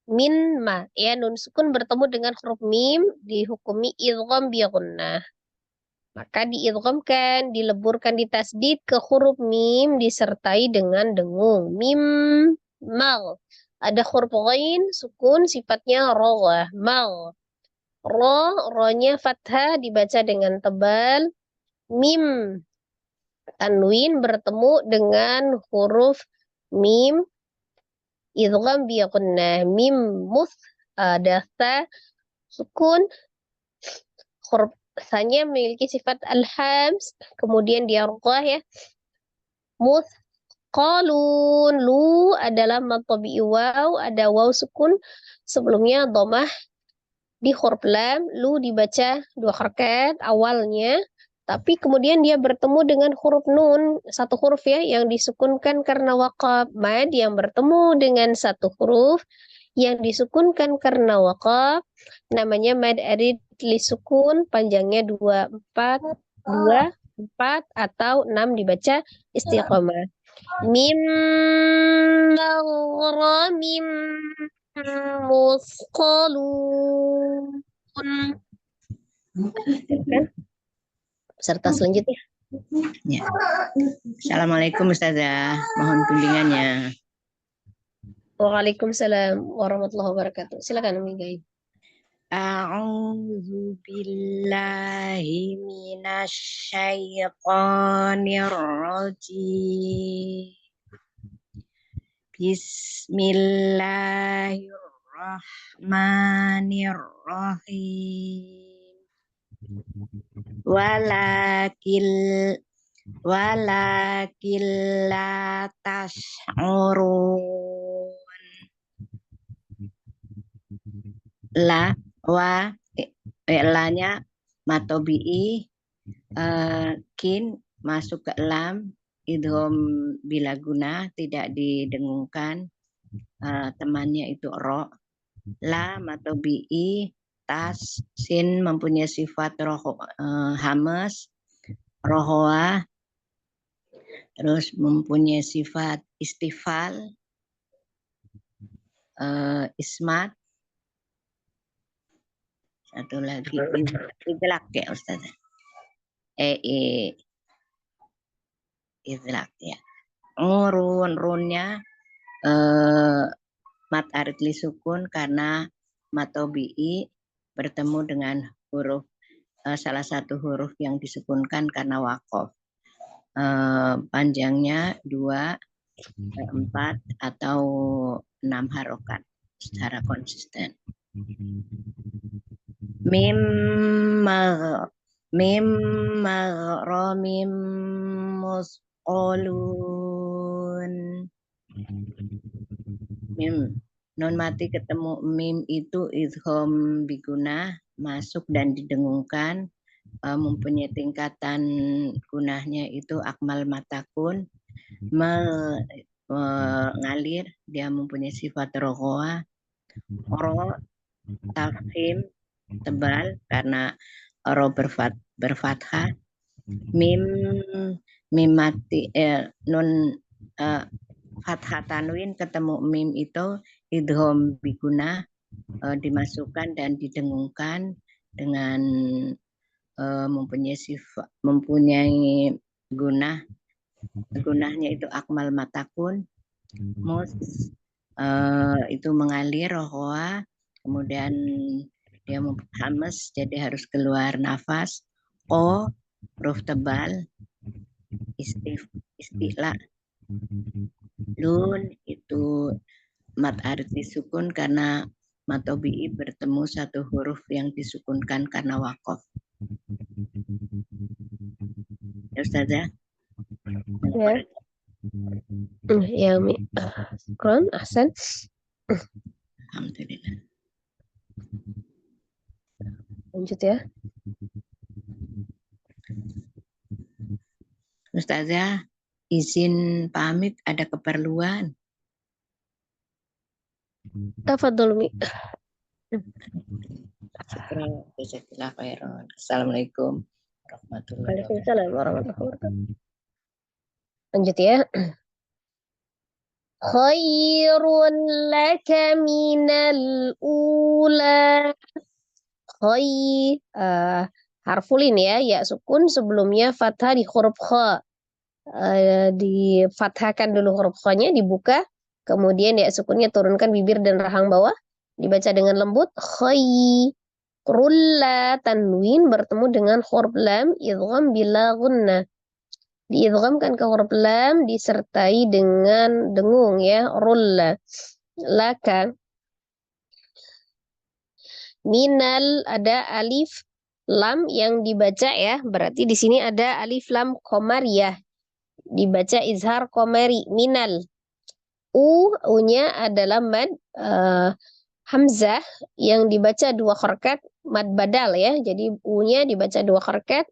Min ma ya nun sukun bertemu dengan huruf mim dihukumi idgham bi gunnah. Maka diidghamkan, dileburkan, ditasdid ke huruf mim disertai dengan dengung. Mim mal. Ada huruf ghain sukun sifatnya rawah mal. Ro-nya fathah dibaca dengan tebal. Mim tanwin bertemu dengan huruf mim idgham bi gunnah. Mim mus ada ta sukun, huruf sanya memiliki sifat al-hams, kemudian dia roqah ya. Mus qalun, lu adalah mad tabi'i waw, ada waw sukun sebelumnya dhammah di huruf lam, lu dibaca 2 harakat awalnya, tapi kemudian dia bertemu dengan huruf nun, satu huruf ya yang disukunkan karena waqaf. Mad yang bertemu dengan satu huruf yang disukunkan karena waqaf namanya mad arid li sukun, panjangnya 2, 4 atau 6 dibaca istiqamah. Mim maghramim musqalun. Peserta selanjutnya. Ya. Assalamualaikum Ustazah, mohon bimbingannya. Waalaikumsalam warahmatullahi wabarakatuh. Silakan Umi Gai. A'udzu billahi minasyaitonir rajim. Bismillahirrahmanirrahim. Walakil la tash'urun. La wa la-nya matobi'i, kin masuk ke lam, idgham bila guna tidak didengungkan, temannya itu ro. La matobi'i, tas sin mempunyai sifat hamas, rohoa, terus mempunyai sifat istifal, ismat. Satu lagi idlak ya Ustaz. Idlak ya. Runnya mat arid li sukun karena matobi'i bertemu dengan huruf salah satu huruf yang disukunkan karena waqaf. Panjangnya 2, 4 atau 6 harokat secara konsisten. Mim maghramim musqalun. Mim non mati ketemu mim itu idgham biguna masuk dan didengungkan, mempunyai tingkatan gunahnya itu akmal matakun, mengalir, dia mempunyai sifat rogoa, ro tafhim tebal karena ro berfathah, mim mati nun fathah tanwin ketemu mim itu idgham biguna, dimasukkan dan didengungkan dengan mempunyai gunah gunahnya itu akmal matakun, mus itu mengalir, rohoa, kemudian dia hamas, jadi harus keluar nafas. O, huruf tebal, isti'la. Nun itu mat arid disukun karena matobi'i bertemu satu huruf yang disukunkan karena wakof. Ya Ustazah? Ya. Ya, Mi. Kron, Ahsan. Alhamdulillah. Lanjut ya. Ustazah, izin pamit, ada keperluan. Tafadhol, Mi. Syukran, jazakallah khairan. Assalamualaikum warahmatullahi wabarakatuh. Waalaikumsalam warahmatullahi wabarakatuh. Lanjut ya. Khairun laka minal ula. Harfulin ya sukun sebelumnya fathah di huruf kha. Difathahkan dulu huruf kha-nya, dibuka, kemudian ya sukunnya turunkan bibir dan rahang bawah, dibaca dengan lembut. Khairul, tanwin bertemu dengan huruf lam, idgham bila gunnah. Diidghamkan ke huruf lam disertai dengan dengung ya, rulla. Laka. Minal, ada alif lam yang dibaca ya, berarti di sini ada alif lam qamariyah, dibaca izhar qamari. Minal. U-nya adalah mad hamzah yang dibaca 2 harakat, mad badal ya, jadi U-nya dibaca 2 harakat,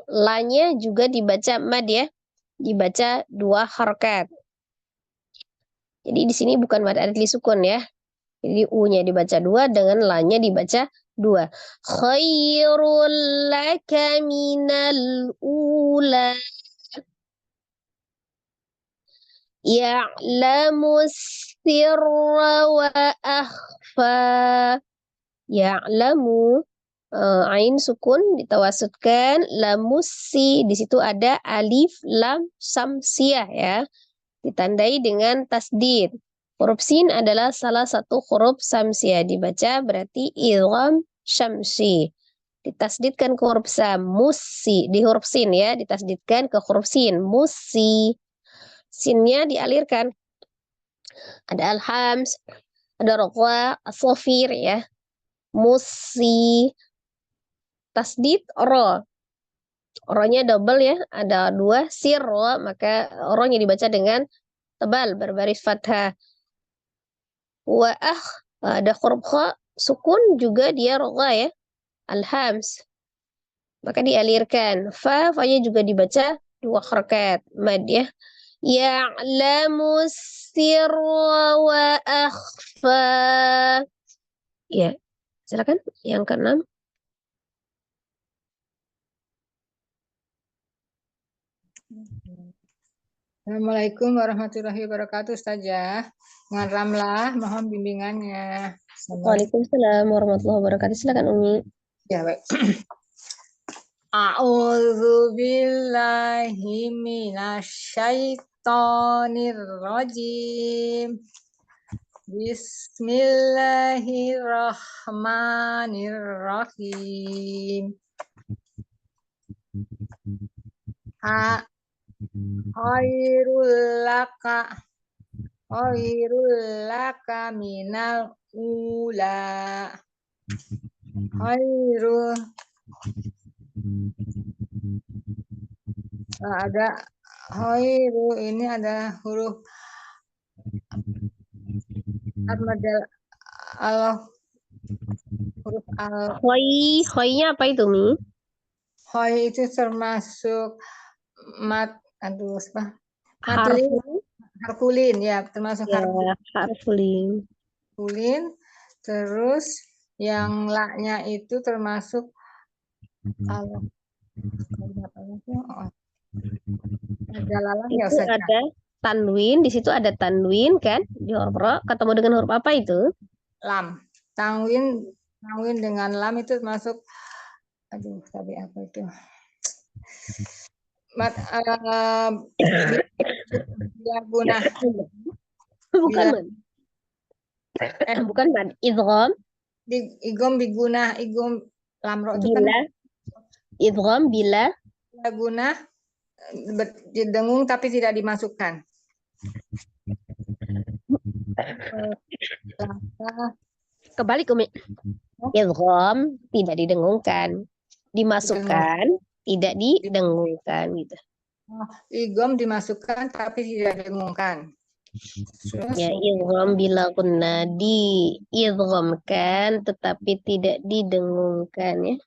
La-nya juga dibaca mad ya, dibaca 2 harakat. Jadi di sini bukan mad arid li sukun ya. Jadi U-nya dibaca 2 dengan La-nya dibaca 2. Khairul laka minal ula. Ya'lamu sirra wa akhfa. Ya'lamu, ain sukun ditawasudkan, lamusi, di situ ada alif lam samsiah ya, ditandai dengan tasdid. Huruf sin adalah salah satu huruf samsiah, dibaca berarti idgham syamsi. Ditasdidkan ke huruf sam, musi, di huruf sin ya, ditasdidkan ke huruf sin, musi. Sinnya dialirkan. Ada al-hams, ada roqwa, as-safir ya. Musi. Tasdid ro. Ro-nya double ya, ada 2 sirro, maka ro-nya dibaca dengan tebal berbaris fathah. Wa ada huruf kha sukun juga dia roqa ya, al-hams, maka dialirkan. Fa-nya juga dibaca 2 harakat mad ya. Ya'lamu sirra wa akhfa. Ya, silakan yang ke-6. Assalamualaikum warahmatullahi wabarakatuh, Ustazah. Dengan Ramlah, mohon bimbingannya. Waalaikumsalam warahmatullahi wabarakatuh. Silakan Umi. Ya, baik. A'udzu billahi minasyaitonir rajim. Bismillahirrahmanirrahim. Khairul laka minal ula. Khairul. Ada khairu, ini ada huruf huruf al. Khoi-nya apa itu, Mi? Khoi itu termasuk mat, harfulin ya, termasuk ya, harfulin. Terus yang la-nya itu termasuk itu ada tanwin, di situ ada tanwin kan, di huruf ro, ketemu dengan huruf apa itu? Lam. Tanwin dengan lam itu termasuk, tadi apa itu? mat bila guna Bukan bila mad. Bukan mad. Idgham. igom biguna igom lamro itu kan Bila. Idgham bila. bila guna didengung tapi tidak dimasukkan. Kebalik Umi. Idgham tidak didengungkan. Dimasukkan tidak didengungkan gitu. Igom dimasukkan tapi tidak didengungkan. Ya, idgham bila kunna diidghamkan tetapi tidak didengungkan ya.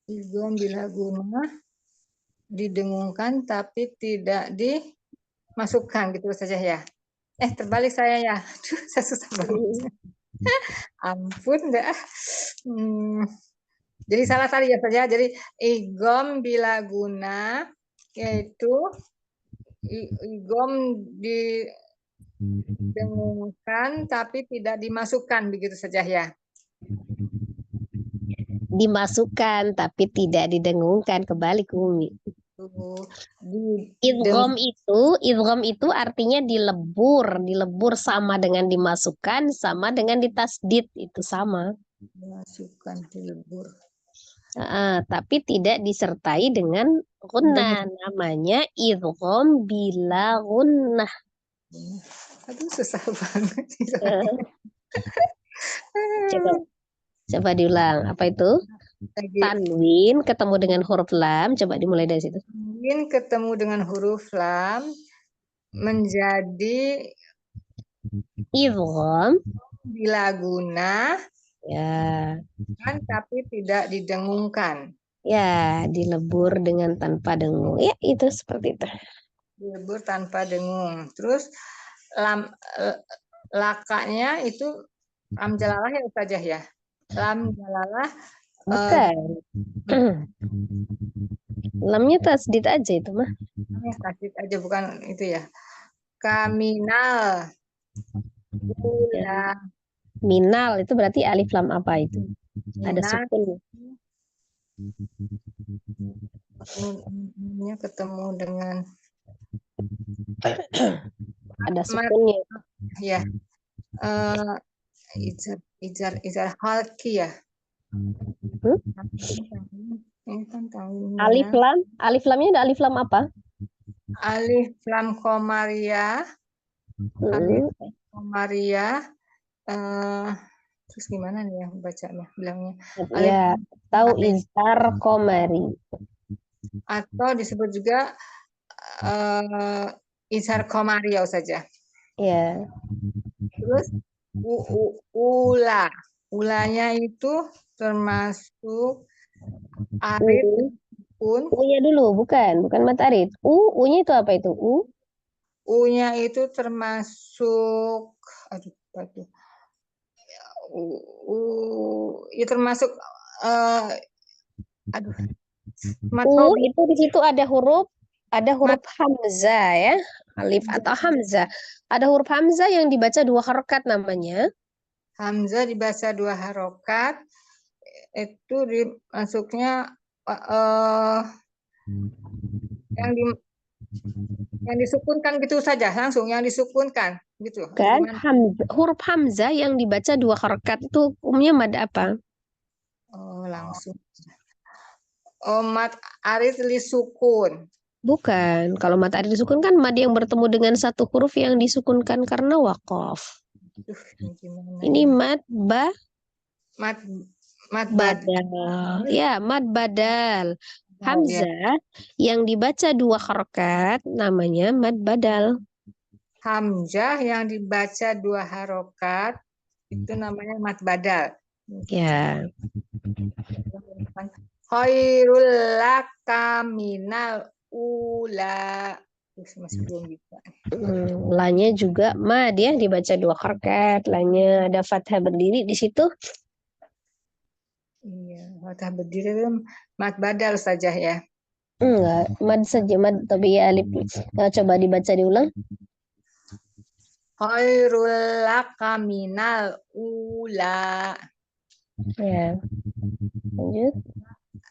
Igom bila guna didengungkan tapi tidak dimasukkan gitu saja ya. Terbalik saya ya. Aduh, saya susah banget. Ampun dah. Jadi salah tadi ya saja. Jadi igom bila guna yaitu igom didengungkan tapi tidak dimasukkan begitu saja ya. Dimasukkan tapi tidak didengungkan, kebalik Umi. Idgham itu artinya dilebur sama dengan dimasukkan, sama dengan ditasdid, itu sama. Dimasukkan, dilebur. Tapi tidak disertai dengan gunnah, namanya idgham bila gunnah. Aduh susah banget. Coba diulang, apa itu? Tanwin ketemu dengan huruf lam, coba dimulai dari situ. Tanwin ketemu dengan huruf lam menjadi idgham bila guna ya, kan tapi tidak didengungkan. Ya, dilebur dengan tanpa dengung. Ya, itu seperti itu. Dilebur tanpa dengung. Terus lakanya itu lam jalalah ya Ustazah ya. Lam jalalah bukan. Lamnya tasdid aja itu mah. Tasdid aja bukan itu ya. Kaminal. Ula. Minal itu berarti alif lam apa itu? Ada sukun. Ini ketemu dengan ada sukunnya. Ya. Ijar halki ya. Alif lamnya ada alif lam apa? Alif lam komaria. Alif komaria. Terus gimana nih ya bacanya bilangnya? Ya, tahu izhar komari. Atau disebut juga izhar komaria saja. Ya. Terus ula. Ulanya itu termasuk arid pun. U-nya dulu, bukan mat arid. U-nya itu apa itu? U-nya itu termasuk ya termasuk itu di situ ada huruf hamzah ya, alif atau hamzah. Ada huruf hamzah yang dibaca 2 harokat namanya. Hamzah dibaca 2 harokat, itu dimasuknya yang disukunkan gitu saja, langsung yang disukunkan gitu. Kan huruf hamzah yang dibaca 2 harokat itu umumnya mad apa? Langsung. Mad arid li sukun. Bukan, kalau mad arid disukun kan mad yang bertemu dengan satu huruf yang disukunkan karena waqaf. Ini mad badal. Ya, mad badal. Hamzah yang dibaca 2 harokat namanya mad badal. Hamzah yang dibaca 2 harokat itu namanya mad badal. Ya. Khairul laka minal ula. Masih belum bisa. Lanya juga mad ya, dibaca 2 harokat. Lanya ada fathah berdiri di situ. Iya, fathah berdiri itu mad badal saja ya. Enggak, mad saja, mad tapi ya alif. Coba dibaca diulang. Khairul laka minal ula. Ya. Lanjut.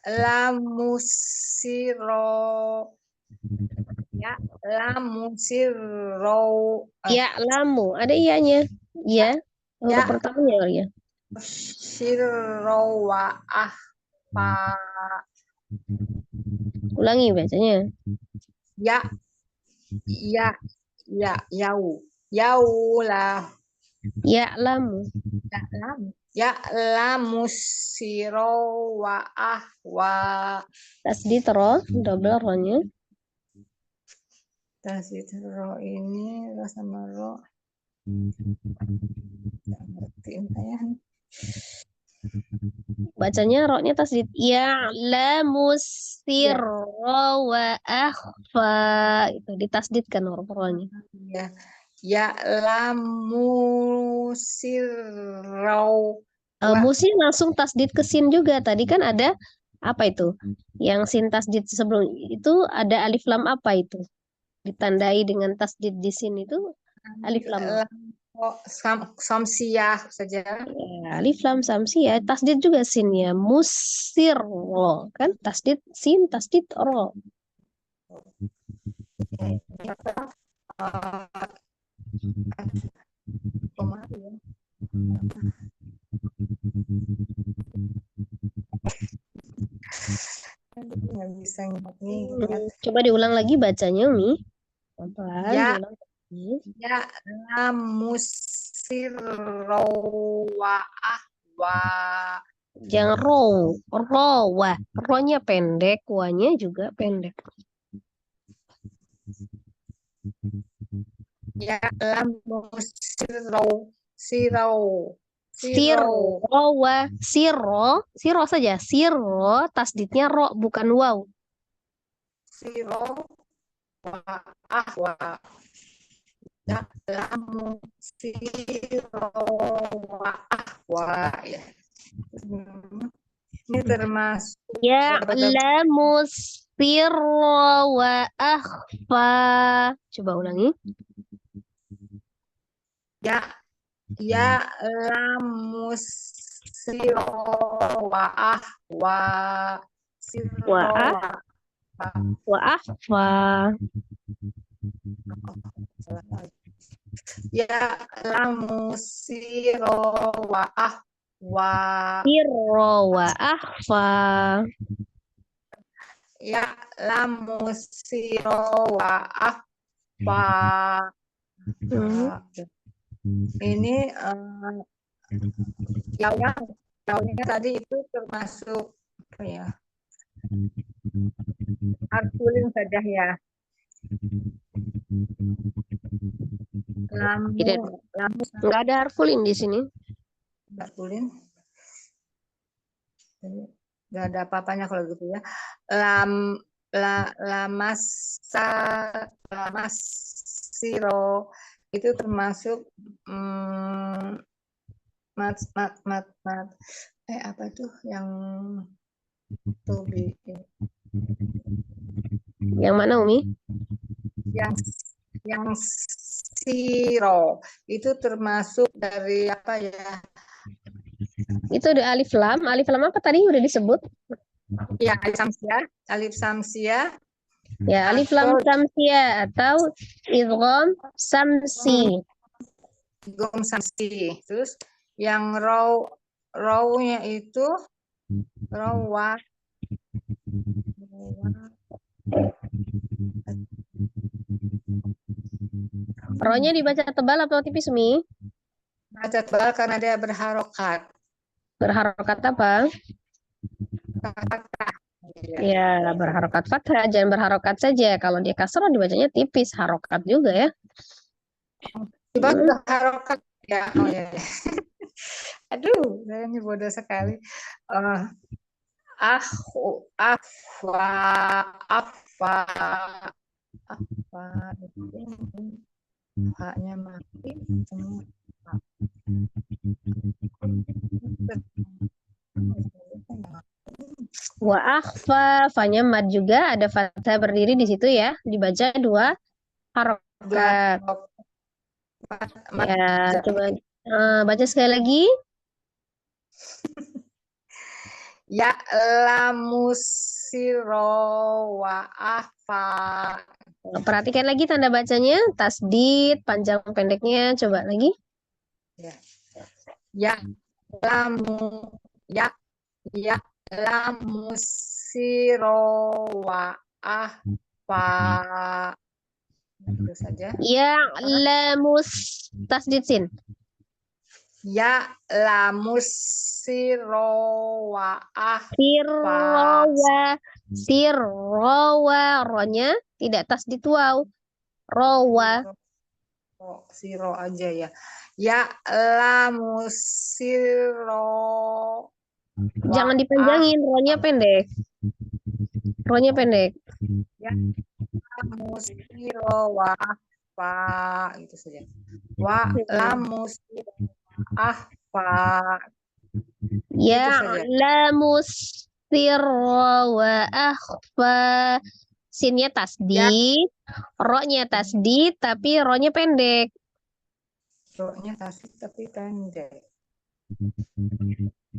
Lamusiro Ya, lamu sirro. Ya lamu, ada iyanya. Ya, huruf Ya. pertamanya ya. Sirro wa ahfa. Ulangi bacanya. Ya. Ya. Ya. Yau. Yau lah. Ya lamu. Ya lamu. Ya lamu sirro wa ahwa. Tasdid ro, double ro-nya. Tasdid ro ini ro sama ro. Nggak ngertiin saya. Bacanya ro-nya tasdid. Ya lamu sirro wa akhfa. Itu ditasdidkan huruf ro-nya. Ya. Ya lamu sirro. Musi langsung tasdid ke sin juga. Tadi kan ada apa itu? Yang sin tasdid sebelum itu ada alif lam apa itu? Ditandai dengan tasdid di sin itu alif lam apa? Samsiah saja. Ya, alif lam samsia tasdid juga sin ya. Musir ro kan tasdid sin tasdid ro. Nggak bisa ingat. Coba diulang lagi bacanya Umi. Pelan Ya. diulang lagi. Ya lamusirro wa ahwa. Jangan ro wah. Ro-nya pendek, wanya juga pendek. Ya lamusirro siro. Siro wa siro saja. Siro tasdidnya ro bukan waw. Siro wa ahwa. Ya lamusirro wa ahwa. Ya. Ini termasuk Ya lamus siro wa akhfa. Coba ulangi. ya lamus siro wa ahwa. Siro Wa akhfa. ya lamus siro wa ahwa. Siro wa akhfa. Ya lamus siro wa ahwa. Ini yaunya tadi itu termasuk apa ya? Harfulin saja ya. Nggak ada harfulin di sini. Harfulin. Nggak ada apa-apanya kalau gitu ya. Lamas siro itu termasuk apa tuh yang Yang mana Umi? Yang siro itu termasuk dari apa ya? Itu ada alif lam. Alif lam apa tadi udah disebut? Ya, alif samsia. Ya, alif lam samsia atau idgham samsi. Idgham samsi. Terus yang raw-nya itu rawa. Ro-nya dibaca tebal atau tipis, Mi? Baca tebal karena dia berharokat. Berharokat apa? Ya, berharokat fathah, jangan berharokat saja. Kalau dia kasrah dibacanya tipis, harokat juga ya. Tiba juga harokat ya. Oh ya. Aduh, saya ini bodoh sekali. Haknya mati. Wa akhfa, fa-nya mad juga, ada fathah berdiri di situ ya. Dibaca dua harokat. Ya, coba baca sekali lagi. Ya lamusiro wa fa. Perhatikan lagi tanda bacanya, tasdid, panjang pendeknya, coba lagi. Ya lamu ya lamu siro wa fa. Itu saja. Ya lamus, tasdid sin. Ya lamus siro wa Sirrowa, ronya tidak tasdid waw. Rowa, siro aja ya. Ya lamu siro jangan dipanjangin, ronya pendek. Ronya pendek. Ya lamu siro wa fa. Itu saja. Wa lamu siro fa. Ya saja. lamus sirrowa akhfa. Sinnya tasdid, ro-nya tasdid, tapi ro-nya pendek. Ro-nya tasdid tapi pendek.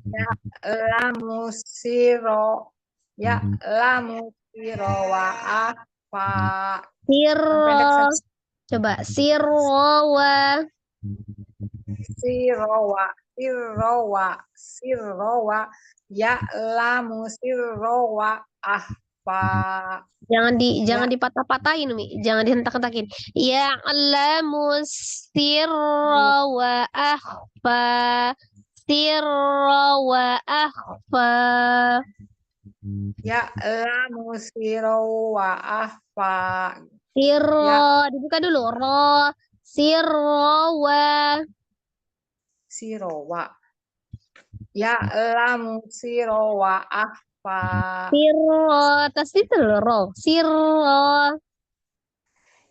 Ya lamu siro. Ya lamu siro wa akhfa. Sirro, coba sirrowa. Sirowa ya lamu sirowa ahfa. Jangan dipatah-patahin, Mi. Jangan dihentak-hentakin. Ya lamu sirrowa akhfa. Sirrowa akhfa. Ya lamu sirowa ahfa. Sirro, dibuka dulu. Ro, sirrowa. Sirowa. Ya lamu sirowa ahfa. Sirro, tasdid dulu. Ro, sirro.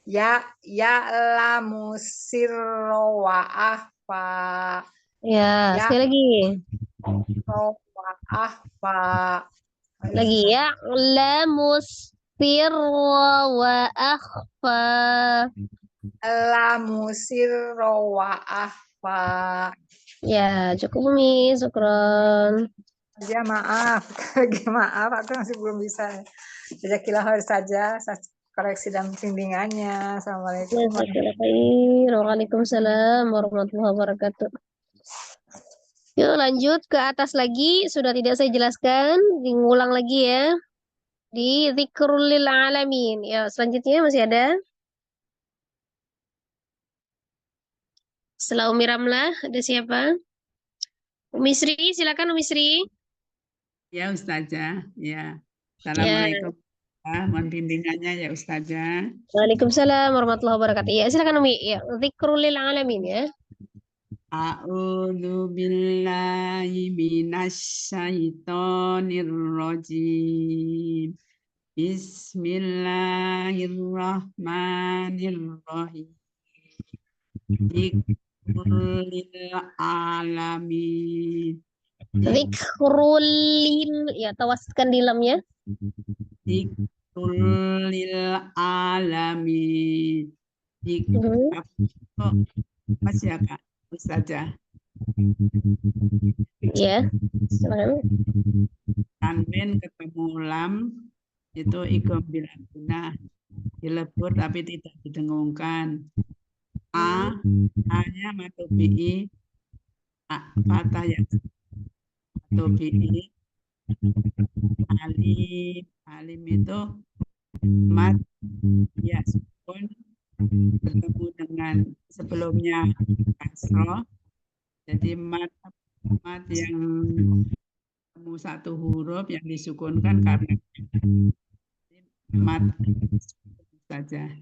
Ya lamu sirowa ahfa. Ya, Ya sekali lagi. sirowa ahfa. Lagi ya. Lamus sirro wa akhfa. Lamu sirowa ahfa. Ya, cukup Mi. Syukron. Ya maaf, maaf, aku masih belum bisa. Jazakallah khair saja, koreksi dan bimbingannya. Assalamualaikum. Jazakallah khair. Waalaikumsalam warahmatullahi wabarakatuh. Yuk lanjut ke atas lagi. Sudah tidak saya jelaskan. Diulang lagi ya. Di Dzikrul lil alamin. Ya, selanjutnya masih ada. Setelah Umi Ramlah, ada siapa? Umi Sri, silakan Umi Sri. Ya Ustazah, ya. Ya. Assalamualaikum. Mohon bimbingannya ya Ustazah. Waalaikumsalam warahmatullahi wabarakatuh. Ya, silakan Umi. Ya, Dzikrul lil alamin ya. A'udzu billahi minasyaitonir rajim. Bismillahirrahmanirrahim. Dzikrul lil alamin. Dzikrul lil, ya tawaskan di lamnya. Dzikrul lil alamin. Masih ya Kak Ustazah? Ya, silakan. Tanwin ketemu lam itu ikom bila guna dilebur tapi tidak didengungkan. A-nya matobi'i, fatah ya matobi'i, alim itu mat ya sukun bertemu dengan sebelumnya kasroh, jadi mat yang ketemu satu huruf yang disukunkan karena mat saja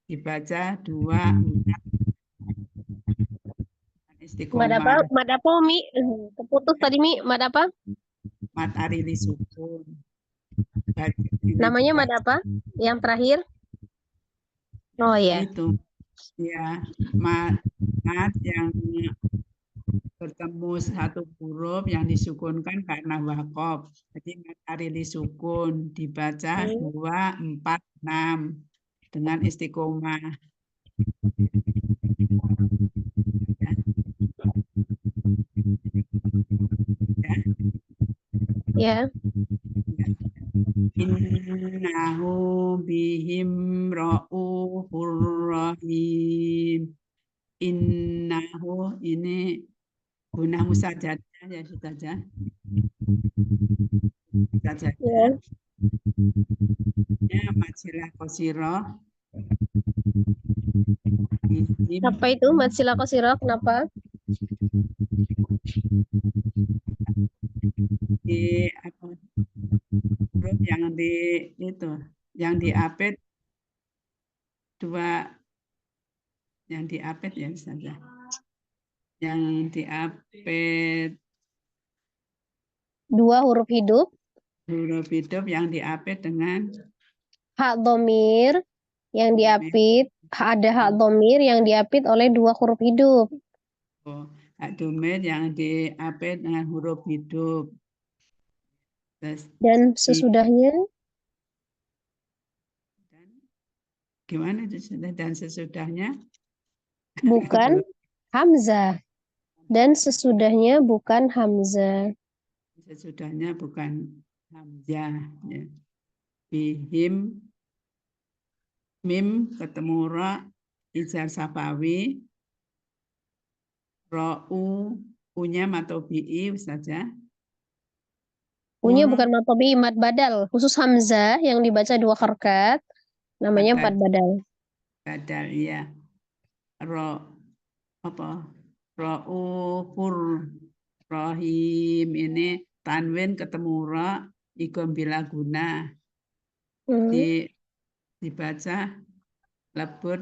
dibaca 2, 4 istiqomah. Mad apa Umi? Keputus tadi Mi, mad apa? Mat arili sukun. Namanya mad apa? Yang terakhir? Oh ya. Itu ya mat yang bertemu satu huruf yang disukunkan karena wakof. Jadi mat arili sukun dibaca 2, 4, 6 dengan istiqomah. Ya. Innahu bihim ra'ufur rahim. Innahu ini gunah musajadah ya Ustazah. Musajadah. Ya majilah kosiroh. Bihim Apa itu matsila qasirah? Kenapa? di apa huruf yang di itu yang diapit dua yang diapit ya Ustazah. Yang diapit Dua huruf hidup, huruf hidup yang diapit dengan hak domir yang diapit, ada hak domir yang diapit oleh dua huruf hidup. hak domir yang diapit dengan huruf hidup. Terus Dan sesudahnya gimana dan sesudahnya bukan hamzah. Dan sesudahnya bukan hamzah. sesudahnya bukan hamzah ya. Bihim mim ketemu ra ijar safawi ra'u punya matobi'i saja. Punya bukan matobi, mad badal. Khusus hamzah yang dibaca dua harokat, namanya mad badal. Badal ya. Ro apa? Ra'ufur rahim ini tanwin ketemu ra ikom bila guna. Dibaca lebur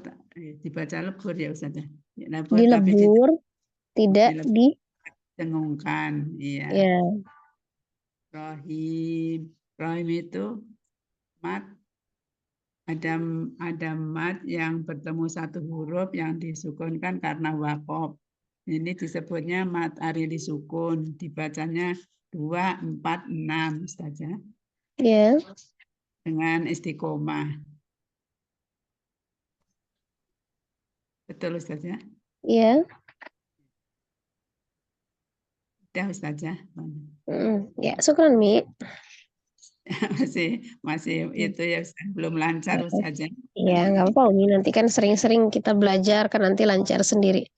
ya Ustaz. Lebur tapi Dilebur, tidak didengungkan. Iya. Ya. Rahim. Rahim itu mat ada mat yang bertemu satu huruf yang disukunkan karena wakof. Ini disebutnya mat arili sukun. Dibacanya 2, 4, 6 saja. Ya. Dengan istiqomah. Betul Ustaz ya? Iya. Udah Ustaz ya? Ya, syukran Mi. masih itu ya Ustaz, belum lancar Ustaz ya. Iya, nggak apa-apa Umi. Nanti kan sering-sering kita belajar kan nanti lancar sendiri.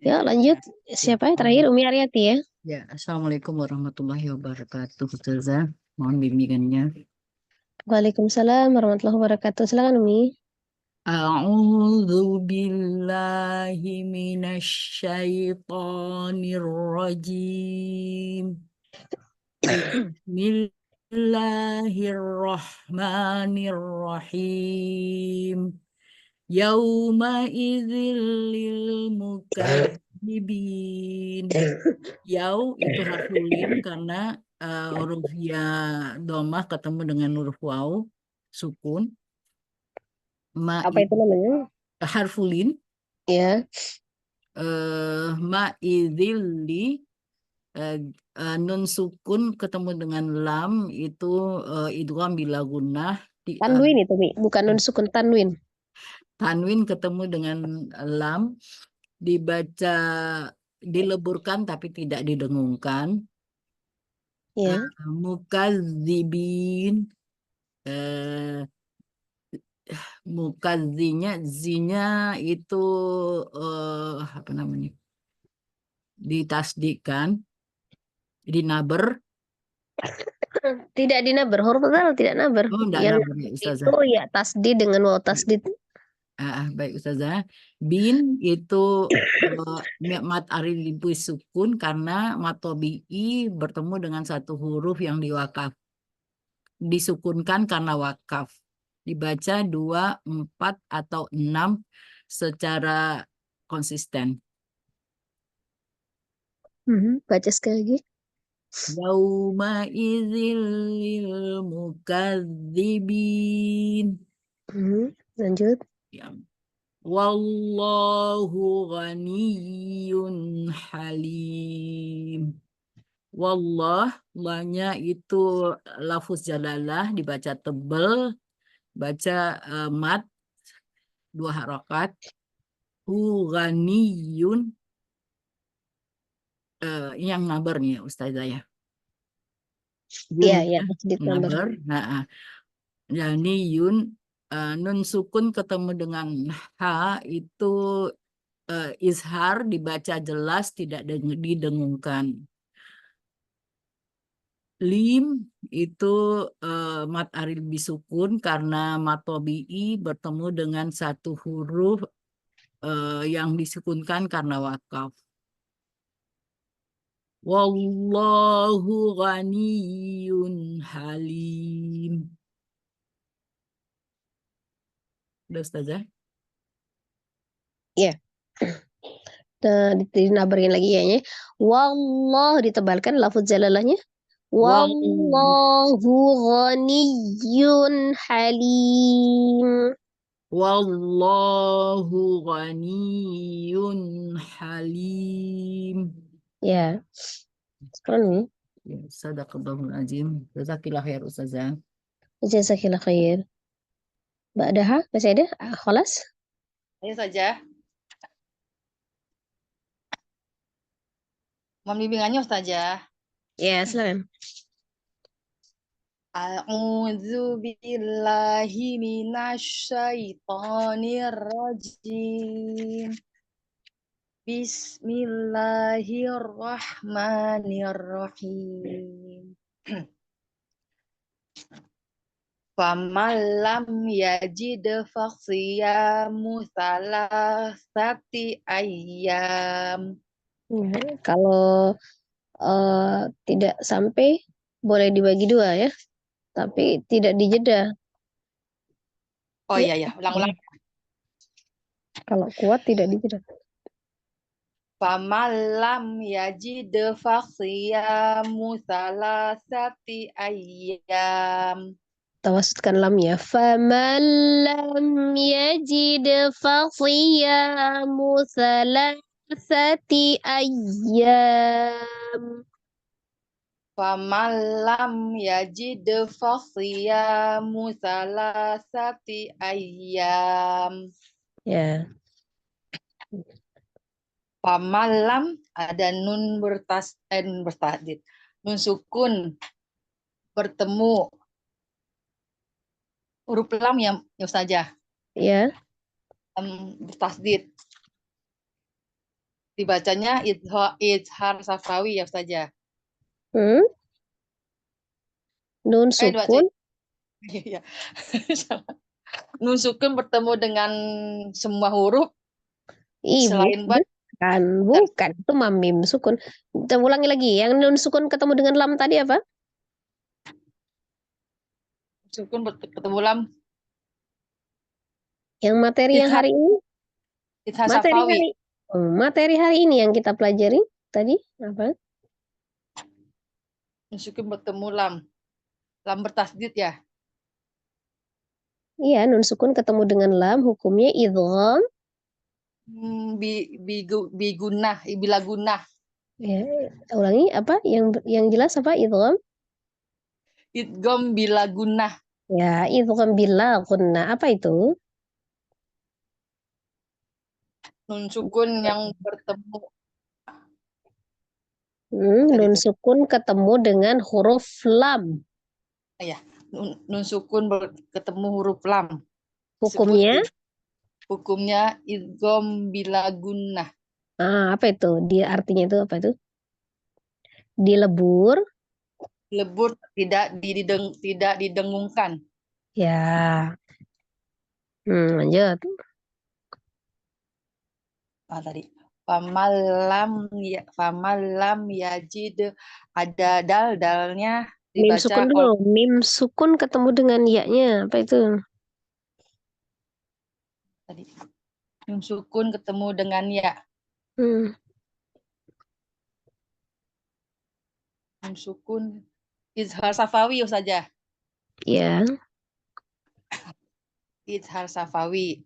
Ya, lanjut. Siapa yang terakhir? Umi Aryati ya. Ya, Assalamualaikum warahmatullahi wabarakatuh, Ustazah. Mohon bimbingannya. Waalaikumsalam warahmatullahi wabarakatuh. Silakan Umi. A'udzu billahi minasyaitonir rajim. Bismillahirrahmanirrahim. Yauma idzil lil mukadzibin. Yau itu harfulin karena huruf ya domah ketemu dengan huruf waw sukun. Apa itu namanya? Harfulin. Ya. Ma idzilli nun sukun ketemu dengan lam itu idgham bila gunnah. Tanwin itu Mi, bukan nun sukun, tanwin. Tanwin ketemu dengan lam dibaca dileburkan tapi tidak didengungkan. Ya. Mukadzibin mukadzinya zinya itu apa namanya? Ditasdikkan, dinaber. Tidak dinaber, huruf dal tidak naber. Oh, enggak Yang naber ya Ustazah. itu ya tasdid dengan waw tasdid. Baik Ustazah. Bin itu mat arili sukun karena matobi'i bertemu dengan satu huruf yang diwakaf. Disukunkan karena wakaf. Dibaca 2, 4, atau 6 secara konsisten. Baca sekali lagi. Yauma idzil lil mukadzibin. Lanjut. Ya. Wallahu ghaniyyun halim. Wallah, lanya itu lafuz jalalah dibaca tebal, baca mat 2 harokat. Ghaniyun yang nabar nih Ustazah ya. Iya, Yun ya, tasdid number. number. Yani yun, nun sukun ketemu dengan H itu izhar dibaca jelas, tidak didengungkan. Lim itu mat aril bisukun karena matobi'i bertemu dengan satu huruf yang disukunkan karena wakaf. Wallahu ghaniyun halim. Udah Ustazah? Iya. Dinabarin lagi ya. Wallah ditebalkan lafuz jalalahnya. Wallahu ghaniyun halim. Wallahu ghaniyun halim. Ya. Sekarang nih. Ya, sadaqallahul azim. Jazakillah khair Ustazah. Jazakillah khair. Ba'daha masih ada? Khalas? Ayo saja. Mohon bimbingannya Ustazah. Ya, silakan. A'udzu billahi minasyaitonir rajim. Bismillahirrahmanirrahim. Faman lam yajid fasiyamu salasati ayyam. Ya, kalau tidak sampai boleh dibagi dua ya, tapi tidak dijeda. Oh Ya. iya ya, ulang-ulang. Kalau kuat tidak dijeda. Faman lam yajid fasiyamu salasati ayyam. Tawasudkan lam ya. Faman lam yajid fasiyamu salasati ayyam. Faman lam yajid fasiyamu salasati ayyam. Ya. Pamalam ada nun bertasdid. Nun sukun bertemu huruf lam ya Ustazah. Ya. Bertasdid. Dibacanya izhar safawi ya Ustazah. Nun sukun. Iya. Nun sukun bertemu dengan semua huruf selain bukan itu mamim sukun. Kita ulangi lagi. Yang nun sukun ketemu dengan lam tadi apa? Sukun bertemu lam. Yang materi yang hari ini? Materi hari ini yang kita pelajari tadi apa? Nun sukun bertemu lam. Lam bertasdid ya? Iya, nun sukun ketemu dengan lam, hukumnya idgham. Bigunah, bila gunah. Ya, ulangi apa? Yang jelas apa? Idgham? Idgham bila gunah. Ya, idgham bila gunah. Apa itu? Nun sukun yang bertemu. Nun sukun ketemu dengan huruf lam. Ya, nun sukun ketemu huruf lam. Hukumnya? Hukumnya idgham bila gunnah. Apa itu? Dia artinya itu apa itu? Dilebur. Lebur tidak didengungkan. Ya. Lanjut. Tadi. Famalam yajid ada dalnya Mim dibaca sukun dulu. Mim sukun ketemu dengan ya-nya. Apa itu? Tadi. Mim sukun ketemu dengan ya. Mim sukun izhar safawi saja. Ya. Izhar safawi.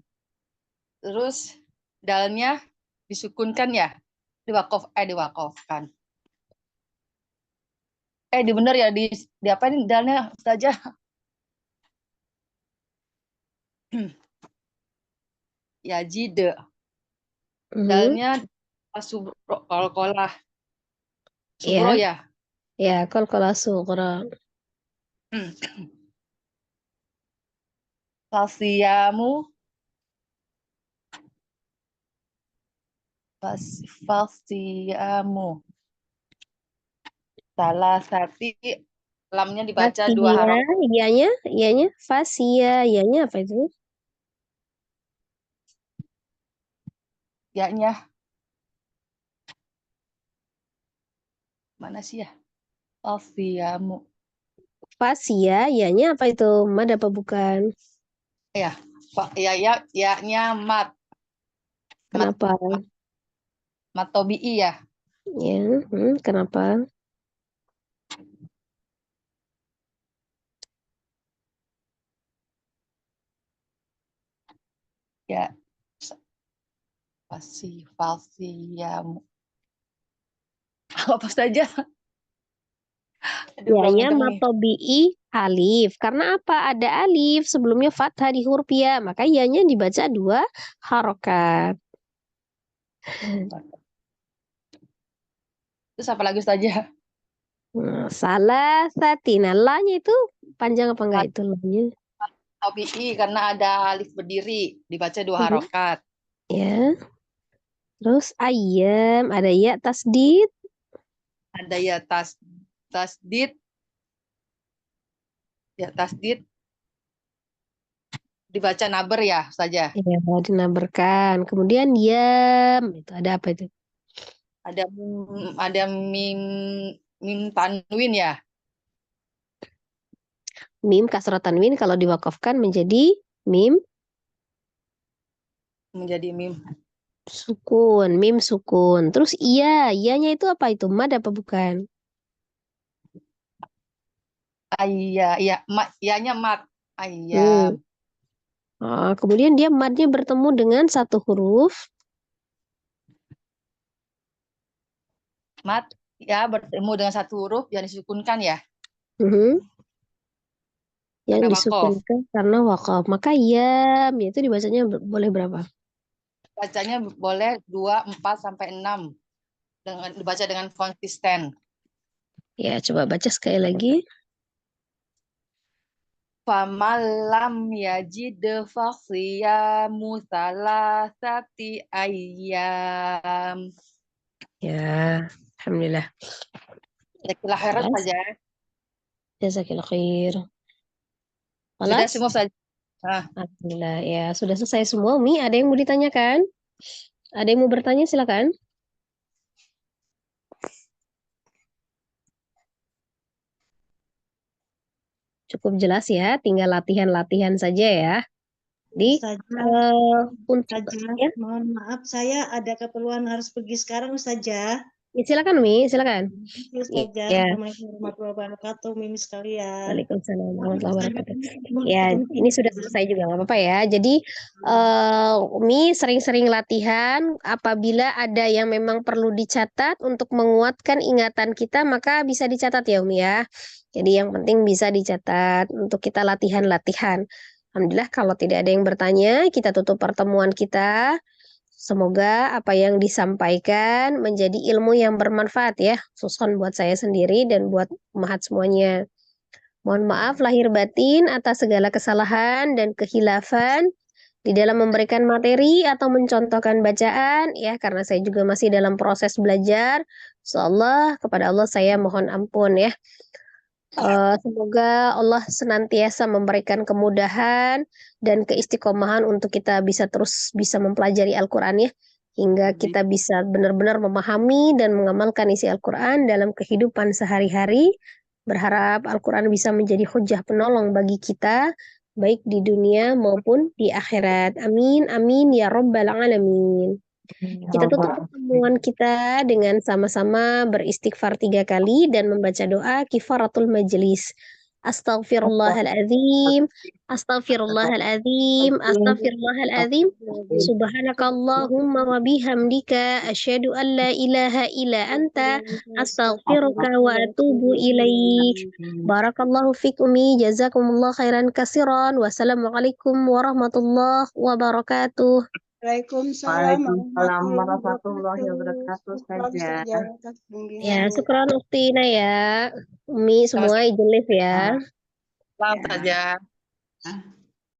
Terus dalnya disukunkan ya? Diwakofkan. Bener ya di apa ini dalnya saja? Yajid. Dalnya subro, kolkolah. Subro ya. Ya, qalqalah sughra. Fasiyamu. Fasiyamu. Salasati. Lamnya dibaca 2 Fasia, harokat. iyanya, fasia, iyanya apa itu? Ya-nya. Mana sih ya? Fasiyamu. Fasia, iyanya apa itu? Mad apa bukan? Ya, ya-nya mat. Kenapa? Mat tobi'i ya. Ya, kenapa? Ya, fasiyamu. Apa saja? Aduh, belum Iyanya hitung mad nih. tobi'i alif. Karena apa? Ada alif sebelumnya fathah di huruf ya, maka iyanya dibaca 2 harokat. Terus apa lagi saja? Nah, salah sati. Nah, la-nya itu panjang apa enggak itu la-nya? Tobi'i karena ada alif berdiri, dibaca 2 Mhm. harokat. Ya. Terus ayam, ada ya tasdid. Ada ya tasdid. Ya tasdid dibaca naber ya saja. Ya, dinaberkan. Kemudian yam, itu ada apa itu? Ada mim tanwin ya. Mim kasrah tanwin kalau diwakafkan menjadi mim Menjadi mim. sukun, mim sukun. Terus iyanya itu apa itu? Mad apa bukan? Ya-nya mat. Hmm. Ayam. Kemudian dia madnya bertemu dengan satu huruf. Mat ya bertemu dengan satu huruf yang disukunkan ya. Yang Karena wakof. disukunkan karena wakaf. Maka yam itu dibacanya boleh berapa? Bacanya boleh 2, 4 sampai 6. Dibaca dengan konsisten. Ya, coba baca sekali lagi. Famalam yajid fasiyamu salasati ayyam. Ya, alhamdulillah. Jazakallah khairan Kelas. saja. Jazakillah khair. Sudah Kelas? semua saja. Alhamdulillah. Ya, sudah selesai semua. Umi, ada yang mau ditanyakan? Ada yang mau bertanya? Silakan. Cukup jelas ya, tinggal latihan-latihan saja ya. Di untuk ya. Mohon maaf, saya ada keperluan harus pergi sekarang, Ustazah. Ya, silakan Umi, silakan. Ustazah, Ya. Assalamualaikum warahmatullahi wabarakatuh, Mimi sekalian. Waalaikumsalam warahmatullahi wabarakatuh. Ya, ini sudah selesai juga nggak apa-apa ya. Jadi Umi sering-sering latihan. Apabila ada yang memang perlu dicatat untuk menguatkan ingatan kita, maka bisa dicatat ya Umi ya. Jadi yang penting bisa dicatat untuk kita latihan-latihan. Alhamdulillah kalau tidak ada yang bertanya, kita tutup pertemuan kita. Semoga apa yang disampaikan menjadi ilmu yang bermanfaat ya, khususnya buat saya sendiri dan buat umat semuanya. Mohon maaf lahir batin atas segala kesalahan dan kehilafan di dalam memberikan materi atau mencontohkan bacaan ya, karena saya juga masih dalam proses belajar. Insyaallah kepada Allah saya mohon ampun ya. Semoga Allah senantiasa memberikan kemudahan dan keistiqomahan untuk kita terus bisa mempelajari Al-Quran ya, hingga kita bisa benar-benar memahami dan mengamalkan isi Al-Quran dalam kehidupan sehari-hari. Berharap Al-Quran bisa menjadi hujah penolong bagi kita, baik di dunia maupun di akhirat. Amin, amin, ya Rabbal Alamin. Kita tutup pertemuan kita dengan sama-sama beristighfar 3 kali dan membaca doa kifaratul majlis. Astaghfirullahaladzim, astaghfirullahaladzim, astaghfirullahaladzim. Subhanakallahumma wa bihamdika asyhadu an la ilaha illa anta astaghfiruka wa atubu ilaik. Barakallahu fikumi, jazakumullah khairan kasiran. Wassalamualaikum warahmatullahi wabarakatuh. Waalaikumsalam Waalaikumsalam warahmatullahi warahmatullahi wabarakatuh. Syukran Saja. Ustazah atas Ya, bimbingannya. syukran Uktina ya. Umi semua izin live ya. Salam saja. Ah.